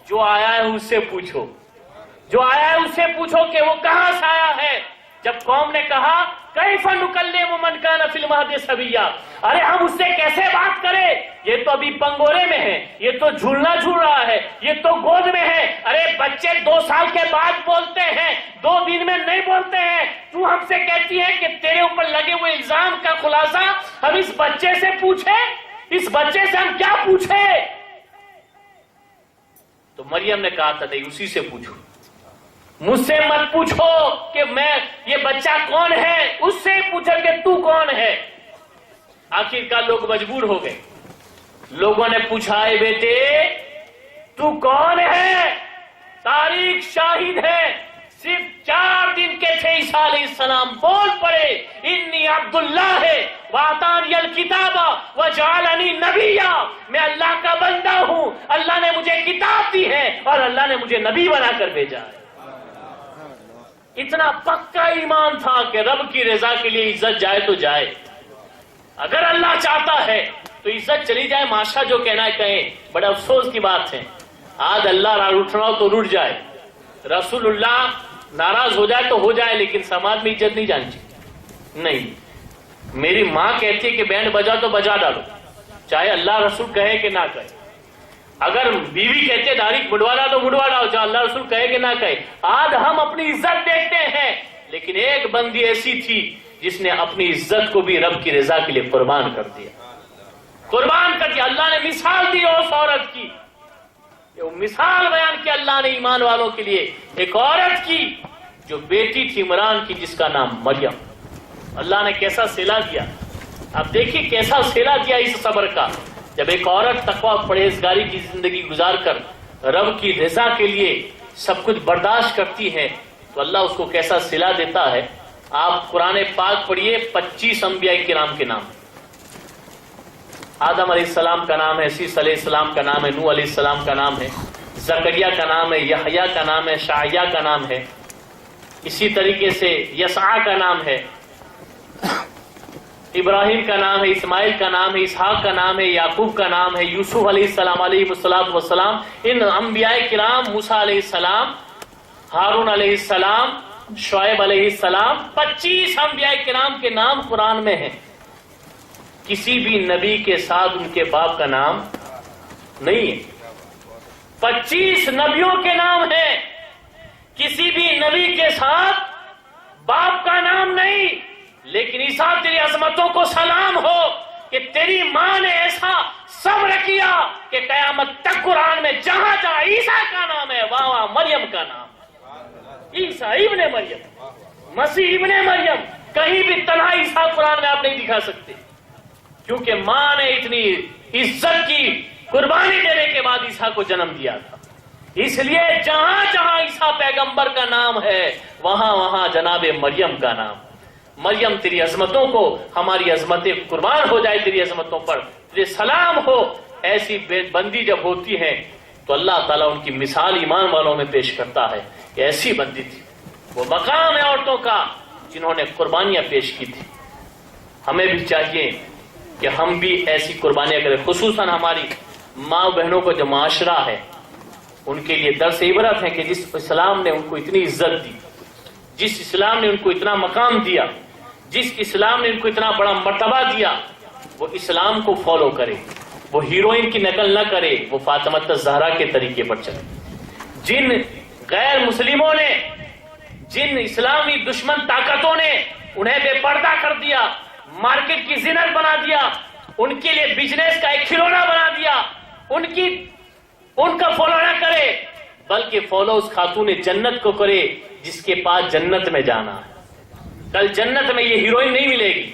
جو آیا ہے اس سے پوچھو، جو آیا ہے اس سے پوچھو کہ وہ کہاں سے آیا ہے. جب قوم نے کہا کیف نکلم من کان فی المہد صبیا، ارے ہم اس سے کیسے بات کریں، یہ تو ابھی پنگورے میں ہے، یہ تو جھولنا جھول رہا ہے، یہ تو گود میں ہے، ارے بچے 2 سال کے بعد بولتے ہیں، 2 دن میں نہیں بولتے ہیں، تو ہم سے کہتی ہے کہ تیرے اوپر لگے ہوئے الزام کا خلاصہ ہم اس بچے سے پوچھیں، اس بچے سے ہم کیا پوچھیں؟ تو مریم نے کہا تھا نہیں اسی سے پوچھو، مجھ سے مت پوچھو کہ میں یہ بچہ کون ہے، اس سے پوچھو کہ تو کون ہے. آخرکار لوگ مجبور ہو گئے. لوگوں نے پوچھا اے بیٹے تو کون ہے؟ تاریخ شاہد ہے، صرف 4 دن کے تھے عیسیٰ علیہ السلام، بول پڑے انی عبداللہ ہے وآتانی الکتاب وجعلنی نبیا، میں اللہ کا بندہ ہوں، اللہ نے مجھے کتاب دی ہے اور اللہ نے مجھے نبی بنا کر بھیجا ہے. اتنا پکا ایمان تھا کہ رب کی رضا کے لیے عزت جائے تو جائے، اگر اللہ چاہتا ہے تو عزت چلی جائے، ماشا جو کہنا ہے کہیں. بڑا افسوس کی بات ہے آج اللہ روٹنا ہو تو روٹ جائے، رسول اللہ ناراض ہو جائے تو ہو جائے، لیکن سماج میں عزت نہیں جانی چاہیے. نہیں، میری ماں کہتی ہے کہ بینڈ بجا تو بجا ڈالو، چاہے اللہ رسول کہے کہ نہ کہے. اگر بیوی کہتے داڑھی مڈوا ڈالو مڈوا ڈالو، چاہے اللہ رسول کہے کہ نہ کہے. آج ہم اپنی عزت دیکھتے ہیں، لیکن ایک بندی ایسی تھی جس نے اپنی عزت کو بھی رب کی رضا کے لیے قربان کر دیا، قربان کر دیا. اللہ نے مثال دی اس عورت کی، وہ مثال بیان کیا اللہ نے ایمان والوں کے لیے ایک عورت کی جو بیٹی تھی عمران کی جس کا نام مریم. اللہ نے کیسا صلہ دیا. اب دیکھیے کیسا صلہ دیا اس صبر کا. جب ایک عورت تقویٰ پرہیزگاری کی زندگی گزار کر رب کی رضا کے لیے سب کچھ برداشت کرتی ہے تو اللہ اس کو کیسا صلہ دیتا ہے. آپ قرآن پاک پڑھیے 25 انبیاء کرام کے نام. آدم علیہ السلام کا نام ہے, عیسیٰ علیہ السلام کا نام ہے, نوح علیہ السلام کا نام ہے, زکریا کا نام ہے, یحییٰ کا نام ہے, شعیہ کا نام ہے, اسی طریقے سے یسع کا نام ہے, ابراہیم کا نام ہے, اسماعیل کا نام ہے, اسحاق کا نام ہے, یعقوب کا نام ہے, یوسف علیہ السلام علیہ السلام. ان انبیاء کرام موسیٰ علیہ السلام, ہارون علیہ السلام, شعیب علیہ السلام, 25 انبیاء کرام کے نام قرآن میں ہیں. کسی بھی نبی کے ساتھ ان کے باپ کا نام نہیں ہے. 25 نبیوں کے نام ہیں, کسی بھی نبی کے ساتھ باپ کا نام نہیں. لیکن عیسیٰ تیری عظمتوں کو سلام ہو کہ تیری ماں نے ایسا صبر کیا کہ قیامت تک قرآن میں جہاں جہاں عیسیٰ کا نام ہے وہاں وہاں مریم کا نام. عیسیٰ ابن مریم, مسیح ابن مریم, کہیں بھی تنہا عیسیٰ قرآن میں آپ نہیں دکھا سکتے, کیونکہ ماں نے اتنی عزت کی قربانی دینے کے بعد عیسیٰ کو جنم دیا تھا. اس لیے جہاں جہاں عیسیٰ پیغمبر کا نام ہے وہاں وہاں جناب مریم کا نام. مریم تیری عظمتوں کو, ہماری عظمتیں قربان ہو جائے تیری عظمتوں پر, تیرے سلام ہو. ایسی بندی جب ہوتی ہے تو اللہ تعالیٰ ان کی مثال ایمان والوں میں پیش کرتا ہے کہ ایسی بندی تھی. وہ مقام ہے عورتوں کا جنہوں نے قربانیاں پیش کی تھی. ہمیں بھی چاہیے کہ ہم بھی ایسی قربانیاں کریں, خصوصاً ہماری ماں بہنوں کو جو معاشرہ ہے ان کے لیے درس عبرت ہے کہ جس اسلام نے ان کو اتنی عزت دی, جس اسلام نے ان کو اتنا مقام دیا, جس اسلام نے ان کو اتنا بڑا مرتبہ دیا, وہ اسلام کو فالو کرے, وہ ہیروئن کی نقل نہ کرے, وہ فاطمہ الزہرا کے طریقے پر چلے. جن غیر مسلموں نے, جن اسلامی دشمن طاقتوں نے انہیں بے پردہ کر دیا, مارکیٹ کی زینت بنا دیا, ان کے لیے بزنس کا ایک کھلونا بنا دیا, ان کا فالو نہ کرے بلکہ فالو اس خاتون جنت کو کرے جس کے پاس جنت میں جانا ہے. کل جنت میں یہ ہیروئن نہیں ملے گی,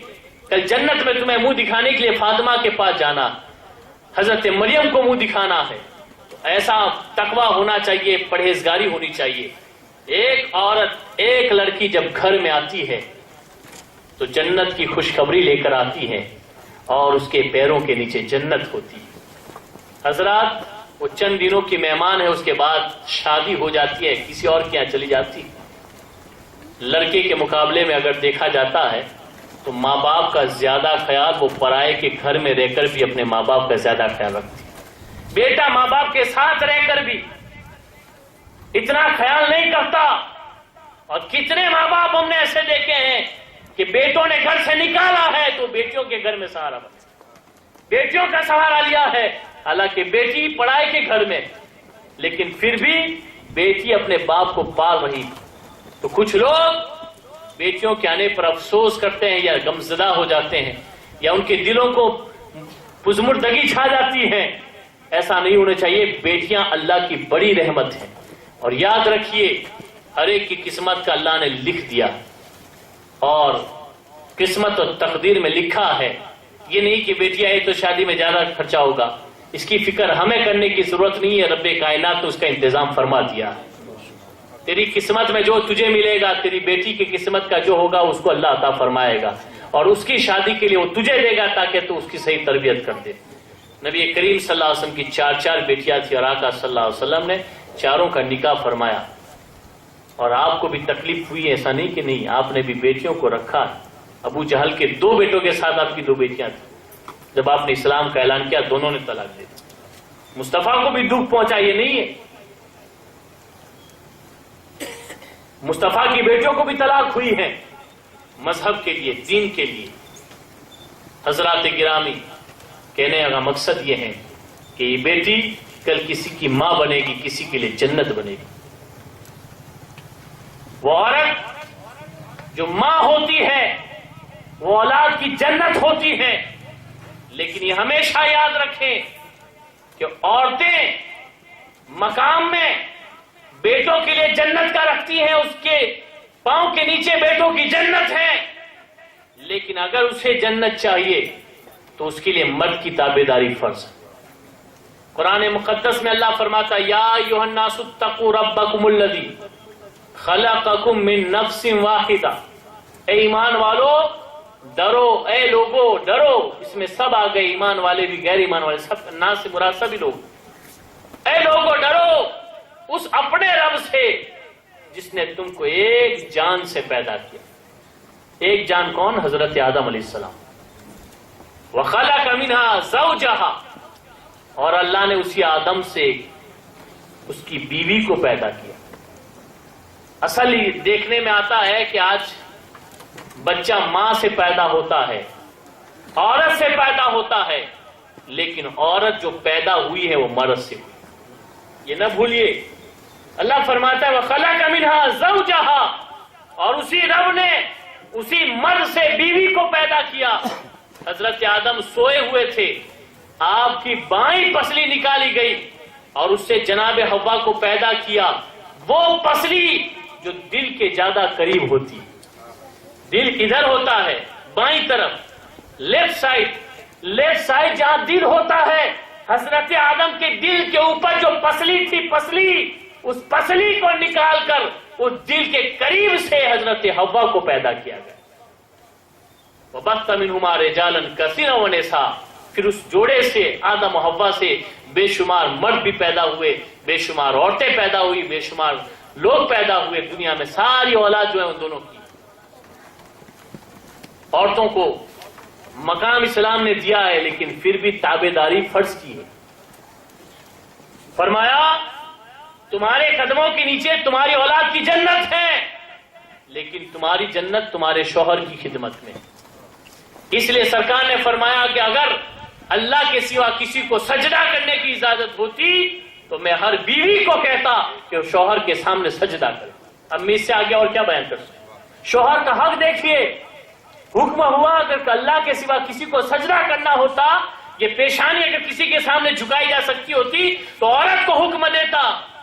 کل جنت میں تمہیں منہ دکھانے کے لیے فاطمہ کے پاس جانا, حضرت مریم کو منہ دکھانا ہے. تو ایسا تقویٰ ہونا چاہیے, پرہیزگاری ہونی چاہیے. ایک عورت, ایک لڑکی جب گھر میں آتی ہے تو جنت کی خوشخبری لے کر آتی ہے اور اس کے پیروں کے نیچے جنت ہوتی ہے. حضرات, وہ چند دنوں کی مہمان ہے, اس کے بعد شادی ہو جاتی ہے, کسی اور کے یہاں چلی جاتی. لڑکے کے مقابلے میں اگر دیکھا جاتا ہے تو ماں باپ کا زیادہ خیال وہ پرائے کے گھر میں رہ کر بھی اپنے ماں باپ کا زیادہ خیال رکھتی. بیٹا ماں باپ کے ساتھ رہ کر بھی اتنا خیال نہیں کرتا. اور کتنے ماں باپ ہم نے ایسے دیکھے ہیں کہ بیٹوں نے گھر سے نکالا ہے تو بیٹیوں کے گھر میں سہارا بنا, بیٹیوں کا سہارا لیا ہے, حالانکہ بیٹی پڑھائی کے گھر میں, لیکن پھر بھی بیٹی اپنے باپ کو پال رہی. تو کچھ لوگ بیٹیوں کے آنے پر افسوس کرتے ہیں یا غمزدہ ہو جاتے ہیں یا ان کے دلوں کو پزمردگی چھا جاتی ہے. ایسا نہیں ہونا چاہیے. بیٹیاں اللہ کی بڑی رحمت ہیں, اور یاد رکھیے ہر ایک کی قسمت کا اللہ نے لکھ دیا, اور قسمت اور تقدیر میں لکھا ہے. یہ نہیں کہ بیٹی آئی تو شادی میں زیادہ خرچہ ہوگا, اس کی فکر ہمیں کرنے کی ضرورت نہیں ہے. رب کائنات نے اس کا انتظام فرما دیا. تیری قسمت میں جو تجھے ملے گا, تیری بیٹی کی قسمت کا جو ہوگا اس کو اللہ عطا فرمائے گا, اور اس کی شادی کے لیے وہ تجھے دے گا تاکہ تو اس کی صحیح تربیت کر دے. نبی کریم صلی اللہ علیہ وسلم کی 4 بیٹیاں تھیں, اور آقا صلی اللہ علیہ وسلم نے چاروں کا نکاح فرمایا. اور آپ کو بھی تکلیف ہوئی, ایسا نہیں کہ نہیں, آپ نے بھی بیٹیوں کو رکھا. ابو جہل کے 2 بیٹوں کے ساتھ آپ کی 2 بیٹیاں تھیں. جب آپ نے اسلام کا اعلان کیا دونوں نے طلاق دے دی. مصطفیٰ کو بھی دکھ پہنچا, یہ نہیں ہے. مصطفیٰ کی بیٹیوں کو بھی طلاق ہوئی ہے مذہب کے لیے, دین کے لیے. حضرات گرامی, کہنے کا مقصد یہ ہے کہ یہ بیٹی کل کسی کی ماں بنے گی, کسی کے لیے جنت بنے گی. وہ عورت جو ماں ہوتی ہے وہ اولاد کی جنت ہوتی ہے. لیکن یہ ہمیشہ یاد رکھیں کہ عورتیں مقام میں بیٹوں کے لیے جنت کا رکھتی ہیں، اس کے پاؤں کے نیچے بیٹوں کی جنت ہے، لیکن اگر اسے جنت چاہیے تو اس کے لیے مرد کی تابعداری فرض ہے۔ قرآن مقدس میں اللہ فرماتا ہے یا ایھا الناس اتقوا ربکم الذی خلقکم من نفس واحدہ، اے ایمان والو ڈرو، اے لوگو ڈرو، اس میں سب آ گئے، ایمان والے بھی غیر ایمان والے، سب ناس سے مراد سبھی لوگ، اے لوگو ڈرو اس اپنے رب سے جس نے تم کو ایک جان سے پیدا کیا۔ ایک جان کون؟ حضرت آدم علیہ السلام۔ وَخَلَقَ مِنْهَا زَوْجَهَا، اور اللہ نے اسی آدم سے اس کی بیوی کو پیدا کیا۔ اصل دیکھنے میں آتا ہے کہ آج بچہ ماں سے پیدا ہوتا ہے، عورت سے پیدا ہوتا ہے، لیکن عورت جو پیدا ہوئی ہے وہ مرد سے ہوئی، یہ نہ بھولیے۔ اللہ فرماتا ہے وَخَلَقَ مِنْهَا زَوْجَهَا، اور اسی رب نے اسی مرد سے بیوی کو پیدا کیا۔ حضرت آدم سوئے ہوئے تھے، آپ کی بائیں پسلی نکالی گئی اور اس سے جناب حوا کو پیدا کیا، وہ پسلی جو دل کے زیادہ قریب ہوتی۔ دل کدھر ہوتا ہے؟ بائیں طرف، لیفٹ سائڈ جہاں دل ہوتا ہے، حضرت آدم کے دل کے اوپر جو پسلی تھی، پسلی، اس پسلی کو نکال کر اس دل کے قریب سے حضرت حوا کو پیدا کیا گیا۔ وَبَثَّ مِنْهُمَا رِجَالًا كَثِيرًا وَنِسَاءً، پھر اس جوڑے سے آدم و حوا سے بے شمار مرد بھی پیدا ہوئے، بے شمار عورتیں پیدا ہوئی، بے شمار لوگ پیدا ہوئے، دنیا میں ساری اولاد جو ہے ان دونوں کی۔ عورتوں کو مقام اسلام نے دیا ہے لیکن پھر بھی تابعداری فرض کی ہے۔ فرمایا تمہارے قدموں کے نیچے تمہاری اولاد کی جنت ہے، لیکن تمہاری جنت تمہارے شوہر کی خدمت میں۔ اس لیے سرکار نے فرمایا کہ اگر اللہ کے سوا کسی کو سجدہ کرنے کی اجازت ہوتی تو میں ہر بیوی کو کہتا کہ وہ شوہر کے سامنے سجدہ کرے۔ اب میں اس سے آگے اور کیا بیان کر سکتا؟ شوہر کا حق دیکھیے، حکم ہوا اگر اللہ کے سوا کسی کو سجدہ کرنا ہوتا، یہ پیشانی اگر کسی کے سامنے جھکائی جا سکتی ہوتی تو عورت کو حکم دیتا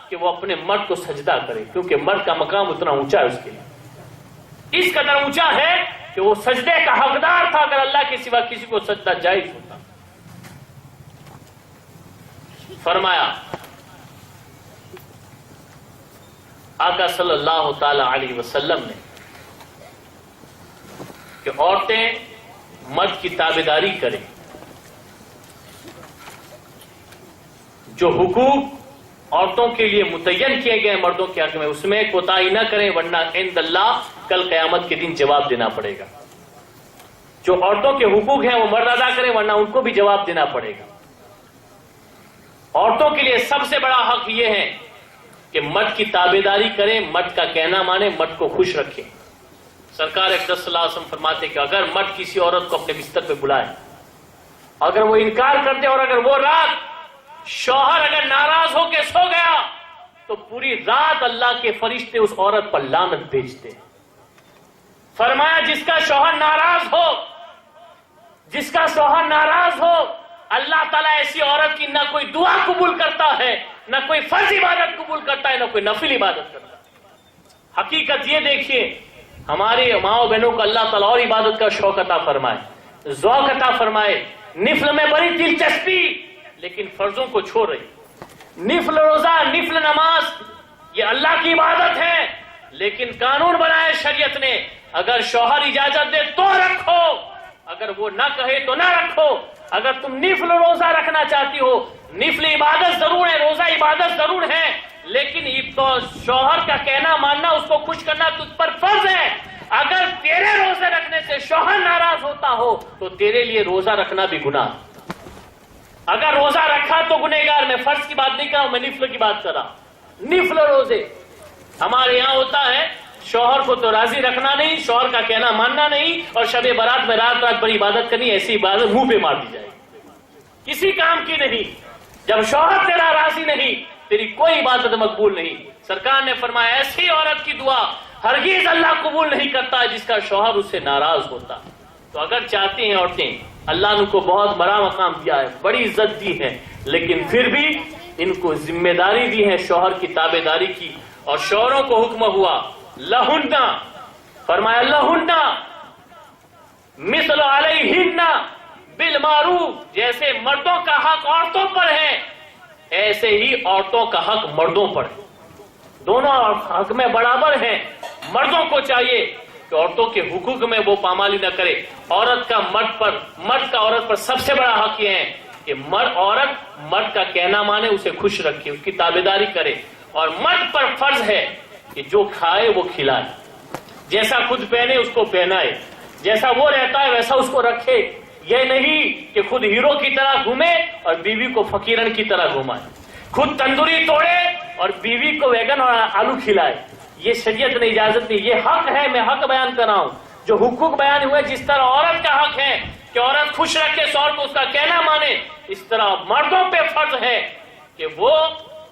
کہ وہ اپنے مرد کو سجدہ کرے، کیونکہ مرد کا مقام اتنا اونچا ہے، اس کے لیے اس قدر اونچا ہے کہ وہ سجدے کا حقدار تھا اگر اللہ کے سوا کسی کو سجدہ جائز ہوتا۔ فرمایا آقا صلی اللہ تعالی علیہ وسلم نے کہ عورتیں مرد کی تابعداری کریں، جو حقوق عورتوں کے لیے متعین کیے گئے مردوں کے حق میں اس میں کوتاہی نہ کریں، ورنہ عند اللہ کل قیامت کے دن جواب دینا پڑے گا۔ جو عورتوں کے حقوق ہیں وہ مرد ادا کریں، ورنہ ان کو بھی جواب دینا پڑے گا۔ عورتوں کے لیے سب سے بڑا حق یہ ہے کہ مرد کی تابعداری کریں، مرد کا کہنا مانیں، مرد کو خوش رکھیں۔ سرکار اقدس صلی اللہ علیہ وسلم فرماتے کہ اگر مرد کسی عورت کو اپنے بستر پہ بلائے، اگر وہ انکار کرتے اور اگر وہ رات شوہر اگر ناراض ہو کے سو گیا تو پوری رات اللہ کے فرشتے اس عورت پر لعنت بھیجتے ہیں۔ فرمایا جس کا شوہر ناراض ہو اللہ تعالیٰ ایسی عورت کی نہ کوئی دعا قبول کرتا ہے، نہ کوئی فرض عبادت قبول کرتا ہے، نہ کوئی نفل عبادت کرتا ہے۔ حقیقت یہ دیکھیے ہماری ماؤں بہنوں کو اللہ تعالیٰ اور عبادت کا شوق عطا فرمائے، ذوق عطا فرمائے، نفل میں بڑی دلچسپی لیکن فرضوں کو چھوڑ رہی۔ نفل روزہ، نفل نماز یہ اللہ کی عبادت ہے، لیکن قانون بنایا شریعت نے، اگر شوہر اجازت دے تو رکھو، اگر وہ نہ کہے تو نہ رکھو۔ اگر تم نفل روزہ رکھنا چاہتی ہو، نفل عبادت ضرور ہے، روزہ عبادت ضرور ہے، لیکن شوہر کا کہنا ماننا، اس کو خوش کرنا تجھ پر فرض ہے۔ اگر تیرے روزے رکھنے سے شوہر ناراض ہوتا ہو تو تیرے لیے روزہ رکھنا بھی گناہ۔ اگر روزہ رکھا تو گنہگار، میں فرض کی بات نہیں کر رہا ہوں، میں نفل کی بات کر رہا ہوں۔ نفل روزے ہمارے یہاں ہوتا ہے، شوہر کو تو راضی رکھنا نہیں، شوہر کا کہنا ماننا نہیں، اور شب برات میں رات رات بھر عبادت کرنی، ایسی عبادت منہ پہ مار دی جائے، کسی کام کی نہیں۔ جب شوہر تیرا راضی نہیں، تیری کوئی عبادت مقبول نہیں۔ سرکار نے فرمایا ایسی عورت کی دعا ہرگز اللہ قبول نہیں کرتا جس کا شوہر اس سے ناراض ہوتا۔ تو اگر چاہتی ہیں عورتیں، اللہ نے کو بہت بڑا مقام دیا ہے، بڑی عزت دی ہے، لیکن پھر بھی ان کو ذمہ داری دی ہے شوہر کی تابع داری کی، اور شوہروں کو حکم ہوا لہن، فرمایا لہن مثل علیہن بالمعروف، جیسے مردوں کا حق عورتوں پر ہے ایسے ہی عورتوں کا حق مردوں پر ہے، دونوں حق میں برابر ہیں۔ مردوں کو چاہیے کہ عورتوں کے حقوق میں وہ پامالی نہ کرے، مرد کا عورت پر سب سے بڑا حق یہ ہے کہ عورت مرد کا کہنا مانے، اسے خوش رکھے، اس کی تابعداری کرے، اور مرد پر فرض ہے کہ جو کھائے وہ کھلائے، جیسا خود پہنے اس کو پہنائے، جیسا وہ رہتا ہے ویسا اس کو رکھے، یہ نہیں کہ خود ہیرو کی طرح گھومے اور بیوی کو فقیرن کی طرح گھمائے، خود تندوری توڑے اور بیوی کو ویگن اور آلو کھلائے، یہ شریعت نے اجازت نہیں، یہ حق ہے، میں حق بیان کر رہا ہوں، جو حقوق بیان ہوئے، جس طرح عورت کا حق ہے کہ عورت خوش رکھے شوہر کو، اس کا کہنا مانے، اس طرح مردوں پہ فرض ہے کہ وہ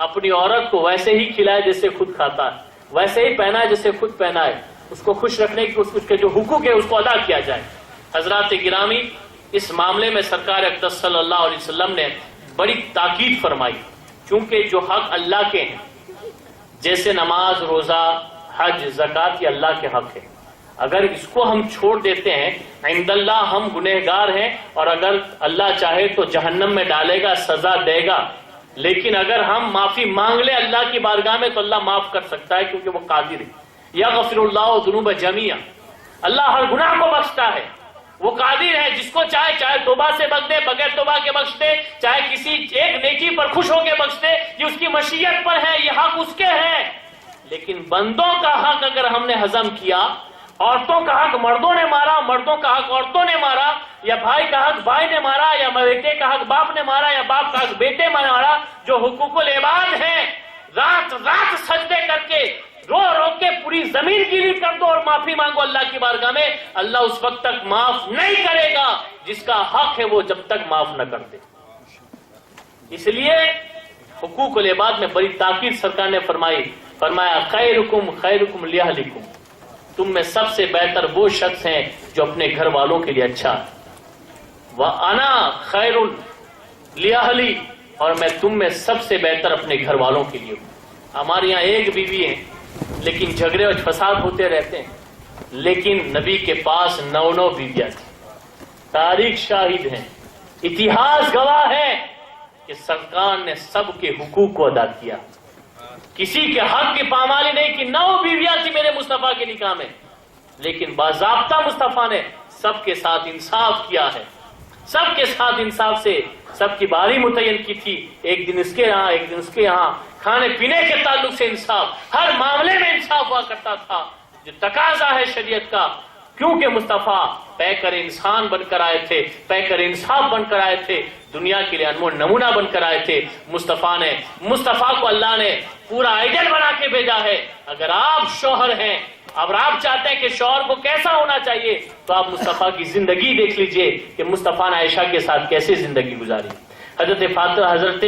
اپنی عورت کو ویسے ہی کھلائے جیسے خود کھاتا ہے، ویسے ہی پہنائے جیسے خود پہنائے، اس کو خوش رکھنے کی اس کے جو حقوق ہے اس کو ادا کیا جائے۔ حضرات گرامی، اس معاملے میں سرکار اقدس صلی اللہ علیہ وسلم نے بڑی تاکید فرمائی، کیونکہ جو حق اللہ کے ہیں جیسے نماز، روزہ، حج، زکوٰۃ، یہ اللہ کے حق ہے، اگر اس کو ہم چھوڑ دیتے ہیں عند اللہ ہم گنہگار ہیں، اور اگر اللہ چاہے تو جہنم میں ڈالے گا، سزا دے گا، لیکن اگر ہم معافی مانگ لیں اللہ کی بارگاہ میں تو اللہ معاف کر سکتا ہے، کیونکہ وہ قادر ہے۔ یغفر اللہ ذنوب جمیعا، اللہ ہر گناہ کو بخشتا ہے، وہ قادر ہے، جس کو چاہے توبہ سے بخش دے، بغیر توبہ کے بخش دے، چاہے کسی ایک نیکی پر خوش ہو کے بخش دے، یہ اس کی مشیت پر ہے، یہ حق اس کے ہے۔ لیکن بندوں کا حق اگر ہم نے ہضم کیا، عورتوں کا حق مردوں نے مارا، مردوں کا حق عورتوں نے مارا، یا بھائی کا حق بھائی نے مارا، یا بیٹے کا حق باپ نے مارا، یا باپ کا حق بیٹے نے مارا، جو حقوق العباد ہیں، رات رات سجدے کر کے رو رو کے پوری زمین گیلی کر دو اور معافی مانگو اللہ کی بارگاہ میں، اللہ اس وقت تک معاف نہیں کرے گا جس کا حق ہے وہ جب تک معاف نہ کر دے۔ اس لیے حقوق العباد میں بڑی تاکید سرکار نے فرمایا خیرکم خیرکم لأہلکم، تم میں سب سے بہتر وہ شخص ہیں جو اپنے گھر والوں کے لیے اچھا ہے، وَأَنَا خَيْرٌ لِأَهْلِي، اور میں تم میں سب سے بہتر اپنے گھر والوں کے لیے ہوں۔ ہمارے یہاں ایک بیوی ہے لیکن جھگڑے اور فساد ہوتے رہتے ہیں، لیکن نبی کے پاس 9 بیویاں تھیں، تاریخ شاہد ہیں، اتہاس گواہ ہے کہ سرکار نے سب کے حقوق کو ادا کیا، کسی کے حق کی پامالی نہیں کہ 9 بیویاں تھی میرے مصطفیٰ کے نکاح میں، لیکن باضابطہ مصطفیٰ نے سب کے ساتھ انصاف کیا ہے، سب کے ساتھ انصاف سے سب کی باری متعین کی تھی، ایک دن اس کے یہاں ایک دن اس کے یہاں، کھانے پینے کے تعلق سے انصاف، ہر معاملے میں انصاف ہوا کرتا تھا، جو تقاضا ہے شریعت کا، کیونکہ مصطفیٰ پیکر انسان بن کر آئے تھے، پیکر انصاف بن کر آئے تھے، دنیا کے لیے انمول نمونہ بن کر آئے تھے۔ مصطفیٰ کو اللہ نے پورا آئیڈل بنا کے بھیجا ہے۔ اگر آپ شوہر ہیں، اگر آپ چاہتے ہیں کہ شوہر کو کیسا ہونا چاہیے تو آپ مصطفیٰ کی زندگی دیکھ لیجئے کہ مصطفیٰ نے عائشہ کے ساتھ کیسے زندگی گزاری، حضرت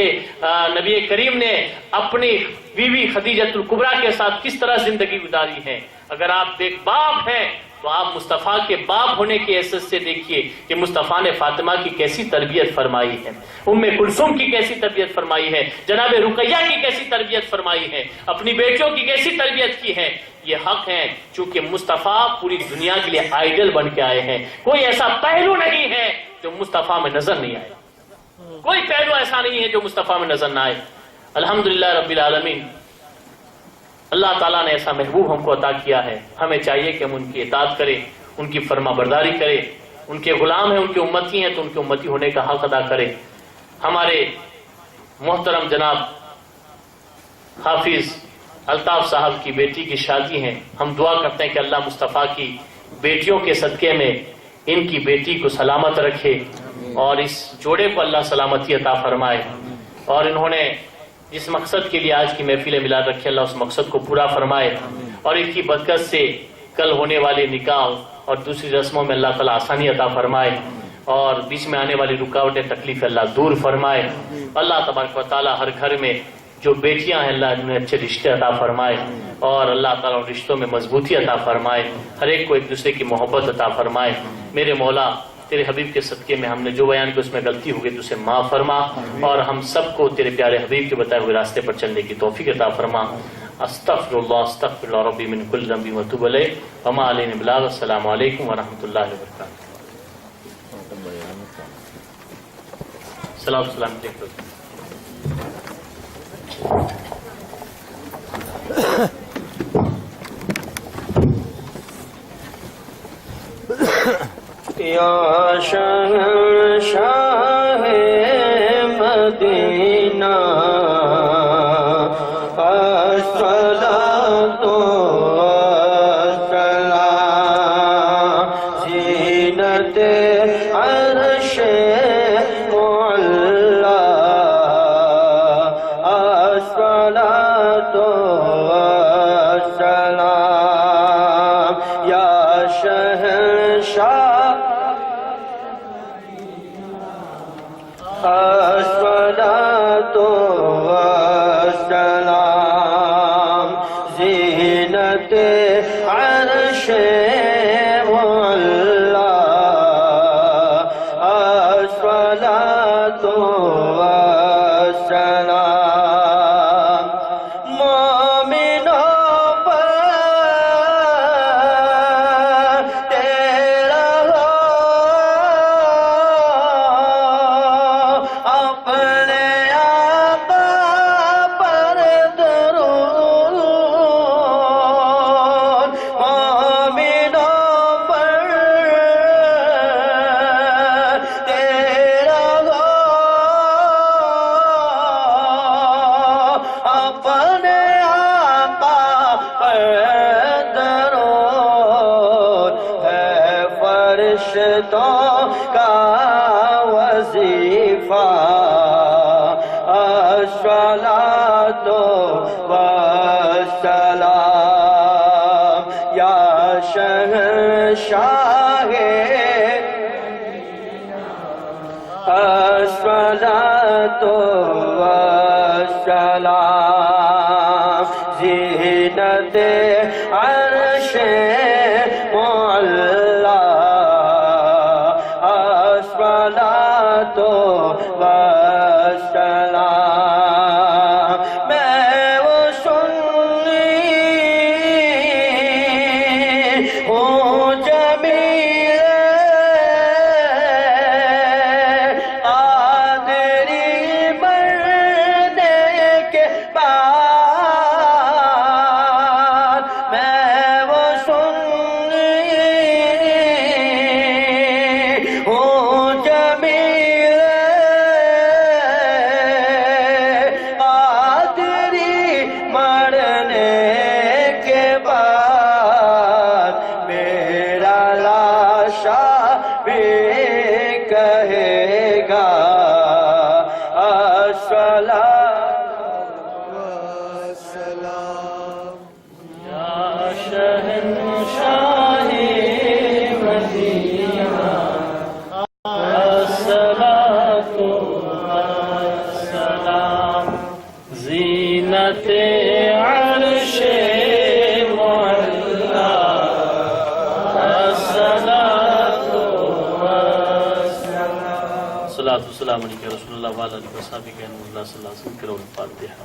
نبی کریم نے اپنی بیوی خدیجۃ الکبریٰ کے ساتھ کس طرح زندگی گزاری ہے۔ اگر آپ ایک باپ ہیں تو آپ مصطفیٰ کے باپ ہونے کی حیثیت سے دیکھیے کہ مصطفیٰ نے فاطمہ کی کیسی تربیت فرمائی ہے، ام کلثوم کی کیسی تربیت فرمائی ہے، جناب رقیہ کی کیسی تربیت فرمائی ہے، اپنی بیٹیوں کی کیسی تربیت کی ہے۔ یہ حق ہے چونکہ مصطفیٰ پوری دنیا کے لیے آئیڈل بن کے آئے ہیں، کوئی ایسا پہلو نہیں ہے جو مصطفیٰ میں نظر نہیں آئے، کوئی پہلو ایسا نہیں ہے جو مصطفیٰ میں نظر نہ آئے۔ الحمدللہ رب العالمین، اللہ تعالیٰ نے ایسا محبوب ہم کو عطا کیا ہے، ہمیں چاہیے کہ ہم ان کی اطاعت کریں، ان کی فرما برداری کریں، ان کے غلام ہیں، ان کے امتی ہیں تو ان کے امتی ہونے کا حق ادا کریں۔ ہمارے محترم جناب حافظ الطاف صاحب کی بیٹی کی شادی ہے، ہم دعا کرتے ہیں کہ اللہ مصطفیٰ کی بیٹیوں کے صدقے میں ان کی بیٹی کو سلامت رکھے اور اس جوڑے کو اللہ سلامتی عطا فرمائے، اور انہوں نے جس مقصد کے لیے آج کی محفل میلاد رکھی اللہ اس مقصد کو پورا فرمائے، اور ان کی برکت سے کل ہونے والے نکاح اور دوسری رسموں میں اللہ تعالیٰ آسانی عطا فرمائے، اور بیچ میں آنے والی رکاوٹیں تکلیف اللہ دور فرمائے۔ اللہ تبارک و تعالیٰ ہر گھر میں جو بیٹیاں ہیں اللہ انہیں اچھے رشتے عطا فرمائے، اور اللہ تعالیٰ ان رشتوں میں مضبوطی عطا فرمائے، ہر ایک کو ایک دوسرے کی محبت عطا فرمائے۔ میرے مولا تیرے حبیب کے صدقے میں ہم نے جو بیان کیا اس میں غلطی ہوگی تو اسے معاف فرما، اور ہم سب کو تیرے پیارے حبیب کے بتائے ہوئے راستے پر چلنے کی توفیق عطا فرما۔ استغفر اللہ ربی من کل ذنب واتوب الیہ وما علینا البلاغ۔ السلام علیکم ورحمۃ اللہ وبرکاتہ۔ سلام علیکم۔ یا شہنشاہ مدینہ الصلاۃ والسلام، زینت عرش معلی الصلاۃ والسلام، یا شہنشاہ الصلاۃ والسلام، زینت عرش معلی الصلاۃ والسلام، مومنوں پر تیرا ہو اپنے آقا پر درود، مومنوں پر تیرا ہو اپنے آقا پر درود، ہے فرشتوں کا وظیفہ الصلاۃ والسلام، یا شہنشاہ الصلاۃ والسلام، زینت عرش معلی الصلاۃ والسلام، میں وہ سنی ہوں جمیل قادری مرنے کے بعد، میں وہ سنی ہوں جمیل قادری مرنے کے بعد، میرا لاشا بھی کہے گا الصلاۃ والسلام، یا شہنشاہ مدینہ الصلاۃ والسلام، زینت عرش معلی الصلاۃ والسلام۔ الصلاۃ والسلام علیکم رسول اللہ وعلی آلہ وصحبہ اللہ صلی اللہ علیہ وسلم۔ کرو الفاتحہ۔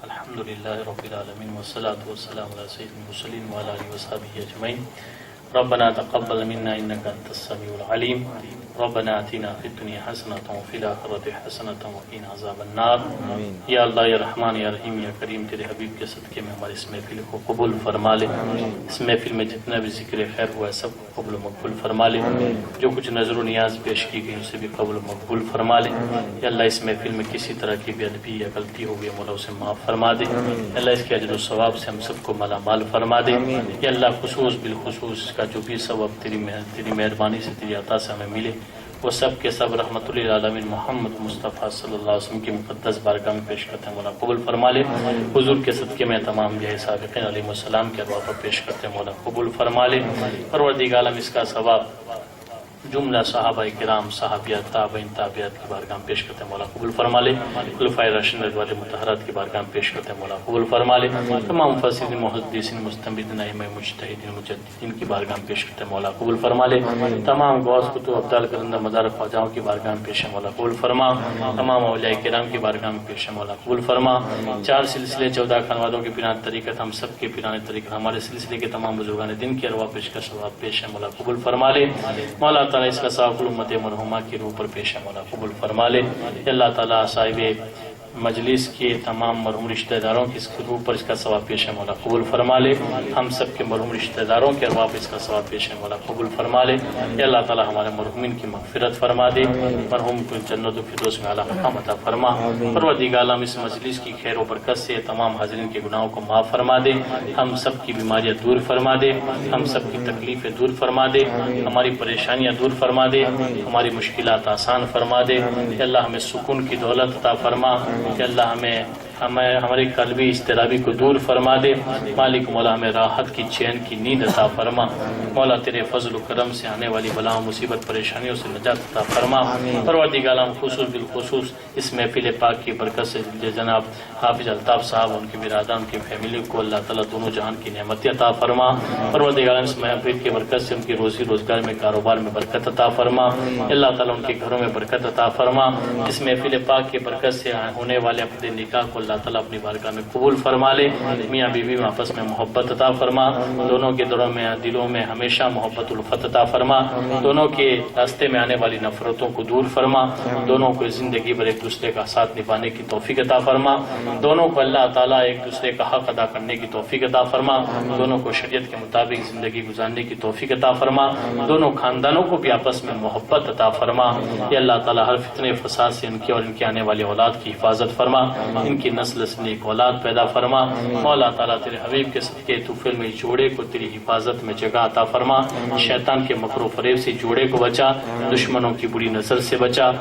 الحمدللہ رب العالمین والصلاة والسلام علی سید المرسلین وعلی آلہ وصحبہ اجمعین۔ ربنا تقبل منا انك انت السميع العليم، ربنا آتنا في الدنيا حسنة وفي الآخرة حسنة وقنا عذاب النار۔ یا اللہ یا رحمان یا رحیم یا کریم، تیرے حبیب کے صدقے میں ہماری اس محفل کو قبول فرما لے۔ اس محفل میں جتنا بھی ذکر خیر ہوا ہے سب کو قبول و مقبول فرما لے۔ جو کچھ نظر و نیاز پیش کی گئی اسے بھی قبول و مقبول فرما لے۔ یا اللہ اس محفل میں کسی طرح کی بے ادبی یا غلطی ہو گئی مولا اسے معاف فرما دے۔ یا اللہ اس کے اجر و ثواب سے ہم سب کو مالا مال فرما دے۔ یا اللہ خصوص بالخصوص اس کا جو بھی ثواب تیری مہربانی سے تیری عطا سے ہمیں ملے وہ سب کے سب رحمت للعالمین محمد مصطفیٰ صلی اللہ علیہ وسلم کی مقدس بارگاہ میں پیش کرتے ہیں، مولا قبول فرما لے۔ حضور کے صدقے میں تمام یہ سابقین علیہ السلام کے ارواح کو پیش کرتے ہیں، مولا قبول فرما لے۔ پروردگار عالم اس کا ثواب جملہ صحابہ کرام، صحابیات، تابعین، تابعات کی بارگاہ میں پیش کرتے ہیں، مولا قبول فرما لے۔ خلفائے راشدین رضوان مطہرات کی بارگاہ میں پیش کرتے ہیں، مولا قبول فرما لے۔ تمام مفسرین، محدثین، مستنبطین، ائمہ، مجتہدین، مجددین کی بارگاہ میں پیش کرتے ہیں، مولا قبول فرما لے۔ تمام غوث، کتب، ابدال، کرندہ، مدار، خواجاؤں کی بارگاہ میں پیش ہے، مولا قبول فرما۔ تمام اولیاء کرام کی بارگاہ میں پیش ہے، مولا قبول فرما۔ 4 سلسلے 14 خانوادوں کے پیران طریقت، ہم سب کے پیران طریقت، ہمارے سلسلے کے تمام بزرگان دین کی ارواح پیش کا ثواب پیش ہے، مولا قبول فرما لے۔ مولا تعالیٰ اس کا ثواب امت مرحومہ کی روح پر پیش ہے، مولا قبول فرما لے۔ اللہ تعالیٰ صاحب مجلس کے تمام مرحوم رشتہ داروں کی اس روح پر اس کا ثواب پیش ہے، مولا قبول فرما لے۔ ہم سب کے مرحوم رشتہ داروں کے ارواح پر اس کا ثواب پیش ہے، مولا قبول فرما لے۔ یا اللہ تعالیٰ ہمارے مرحومین کی مغفرت فرما دے، مرحوم کو جنت الفردوس میں اعلیٰ مقام عطا فرما۔ پروردگار عالم اس مجلس کی خیر و برکت سے تمام حاضرین کے گناہوں کو معاف فرما دے، ہم سب کی بیماریاں دور فرما دے، ہم سب کی تکلیفیں دور فرما دے، ہماری پریشانیاں دور فرما دے، ہماری مشکلات آسان فرما دے۔ یا اللہ ہمیں سکون کی دولت عطا فرما، کہ اللہ ہمارے قلبی اضطرابی کو دور فرما دے۔ مالک مولا ہمیں راحت کی، چین کی نیند عطا فرما۔ مولا تیرے فضل و کرم سے آنے والی بلاؤں، مصیبت، پریشانیوں سے نجات عطا فرما۔ پروردگار عالم خصوص بالخصوص اس محفل پاک کی برکت سے جناب حافظ الطاف صاحب، ان کی برادران، ان کی فیملی کو اللہ تعالیٰ دونوں جہان کی نعمت عطا فرما۔ پروردگار عالم اس محفل کی برکت سے ان کی روزی روزگار میں، کاروبار میں برکت عطا فرما۔ اللہ تعالیٰ ان کے گھروں میں برکت عطا فرما۔ اس محفل پاک کی برکت سے ہونے والے اپنے نکاح کو اللہ تعالیٰ اپنی بارگاہ میں قبول فرما لے۔ میاں بیوی میں آپس میں محبت عطا فرما، دونوں کے دلوں میں ہمیشہ محبت الفت عطا فرما، دونوں کے راستے میں آنے والی نفرتوں کو دور فرما، دونوں کو زندگی بھر ایک دوسرے کا ساتھ نبھانے کی توفیق عطا فرما، دونوں کو اللہ تعالیٰ ایک دوسرے کا حق ادا کرنے کی توفیق عطا فرما، دونوں کو شریعت کے مطابق زندگی گزارنے کی توفیق عطا فرما، دونوں خاندانوں کو بھی آپس میں محبت عطا فرما۔ یا اللہ تعالیٰ ہر فتنے فساد سے ان کی اور ان کے آنے والی اولاد کی حفاظت فرما، ان کی نسل سے نیک اولاد پیدا فرما۔ مولا تعالیٰ تیرے حبیب کے صدقے توفیل میں جوڑے کو تیری حفاظت میں جگہ عطا فرما، شیطان کے مکر و فریب سے جوڑے کو بچا، دشمنوں کی بری نظر سے بچا،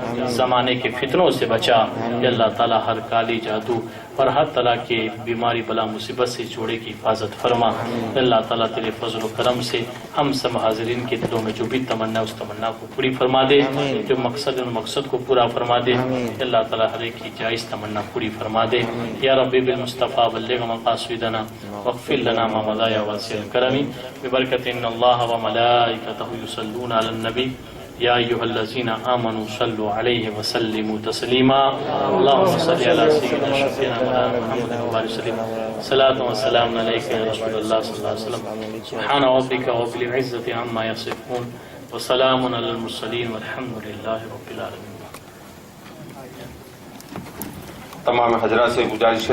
زمانے کے فتنوں سے بچا۔ یا اللہ تعالیٰ ہر کالی جادو اور ہر طرح کے بیماری بلا مصیبت سے جوڑے کی حفاظت فرما۔ اللہ تعالیٰ تیرے فضل و کرم سے ہم سب حاضرین کے دلوں میں جو بھی تمنا اس تمنا کو پوری فرما دے، جو مقصد ان مقصد کو پورا فرما دے۔ اللہ تعالیٰ ہر ایک کی جائز تمنا پوری فرما دے۔ یا ربی بالمصطفیٰ بلغ مقاصدنا واغفر لنا ما مضى يا واسع الكرم ببركة ان الله وملائكته يصلون على النبي يا أيها الذين آمنوا صلوا عليه وسلموا تسليما اللهم صل على سيدنا شفيعنا مولانا محمد وعلى وسلم صلاة وسلام عليك يا رسول الله صلى الله عليه وسلم سبحان ربك رب العزة عما يصفون وسلام على المرسلين والحمد لله رب العالمين۔ تمام حضرات سے گزارش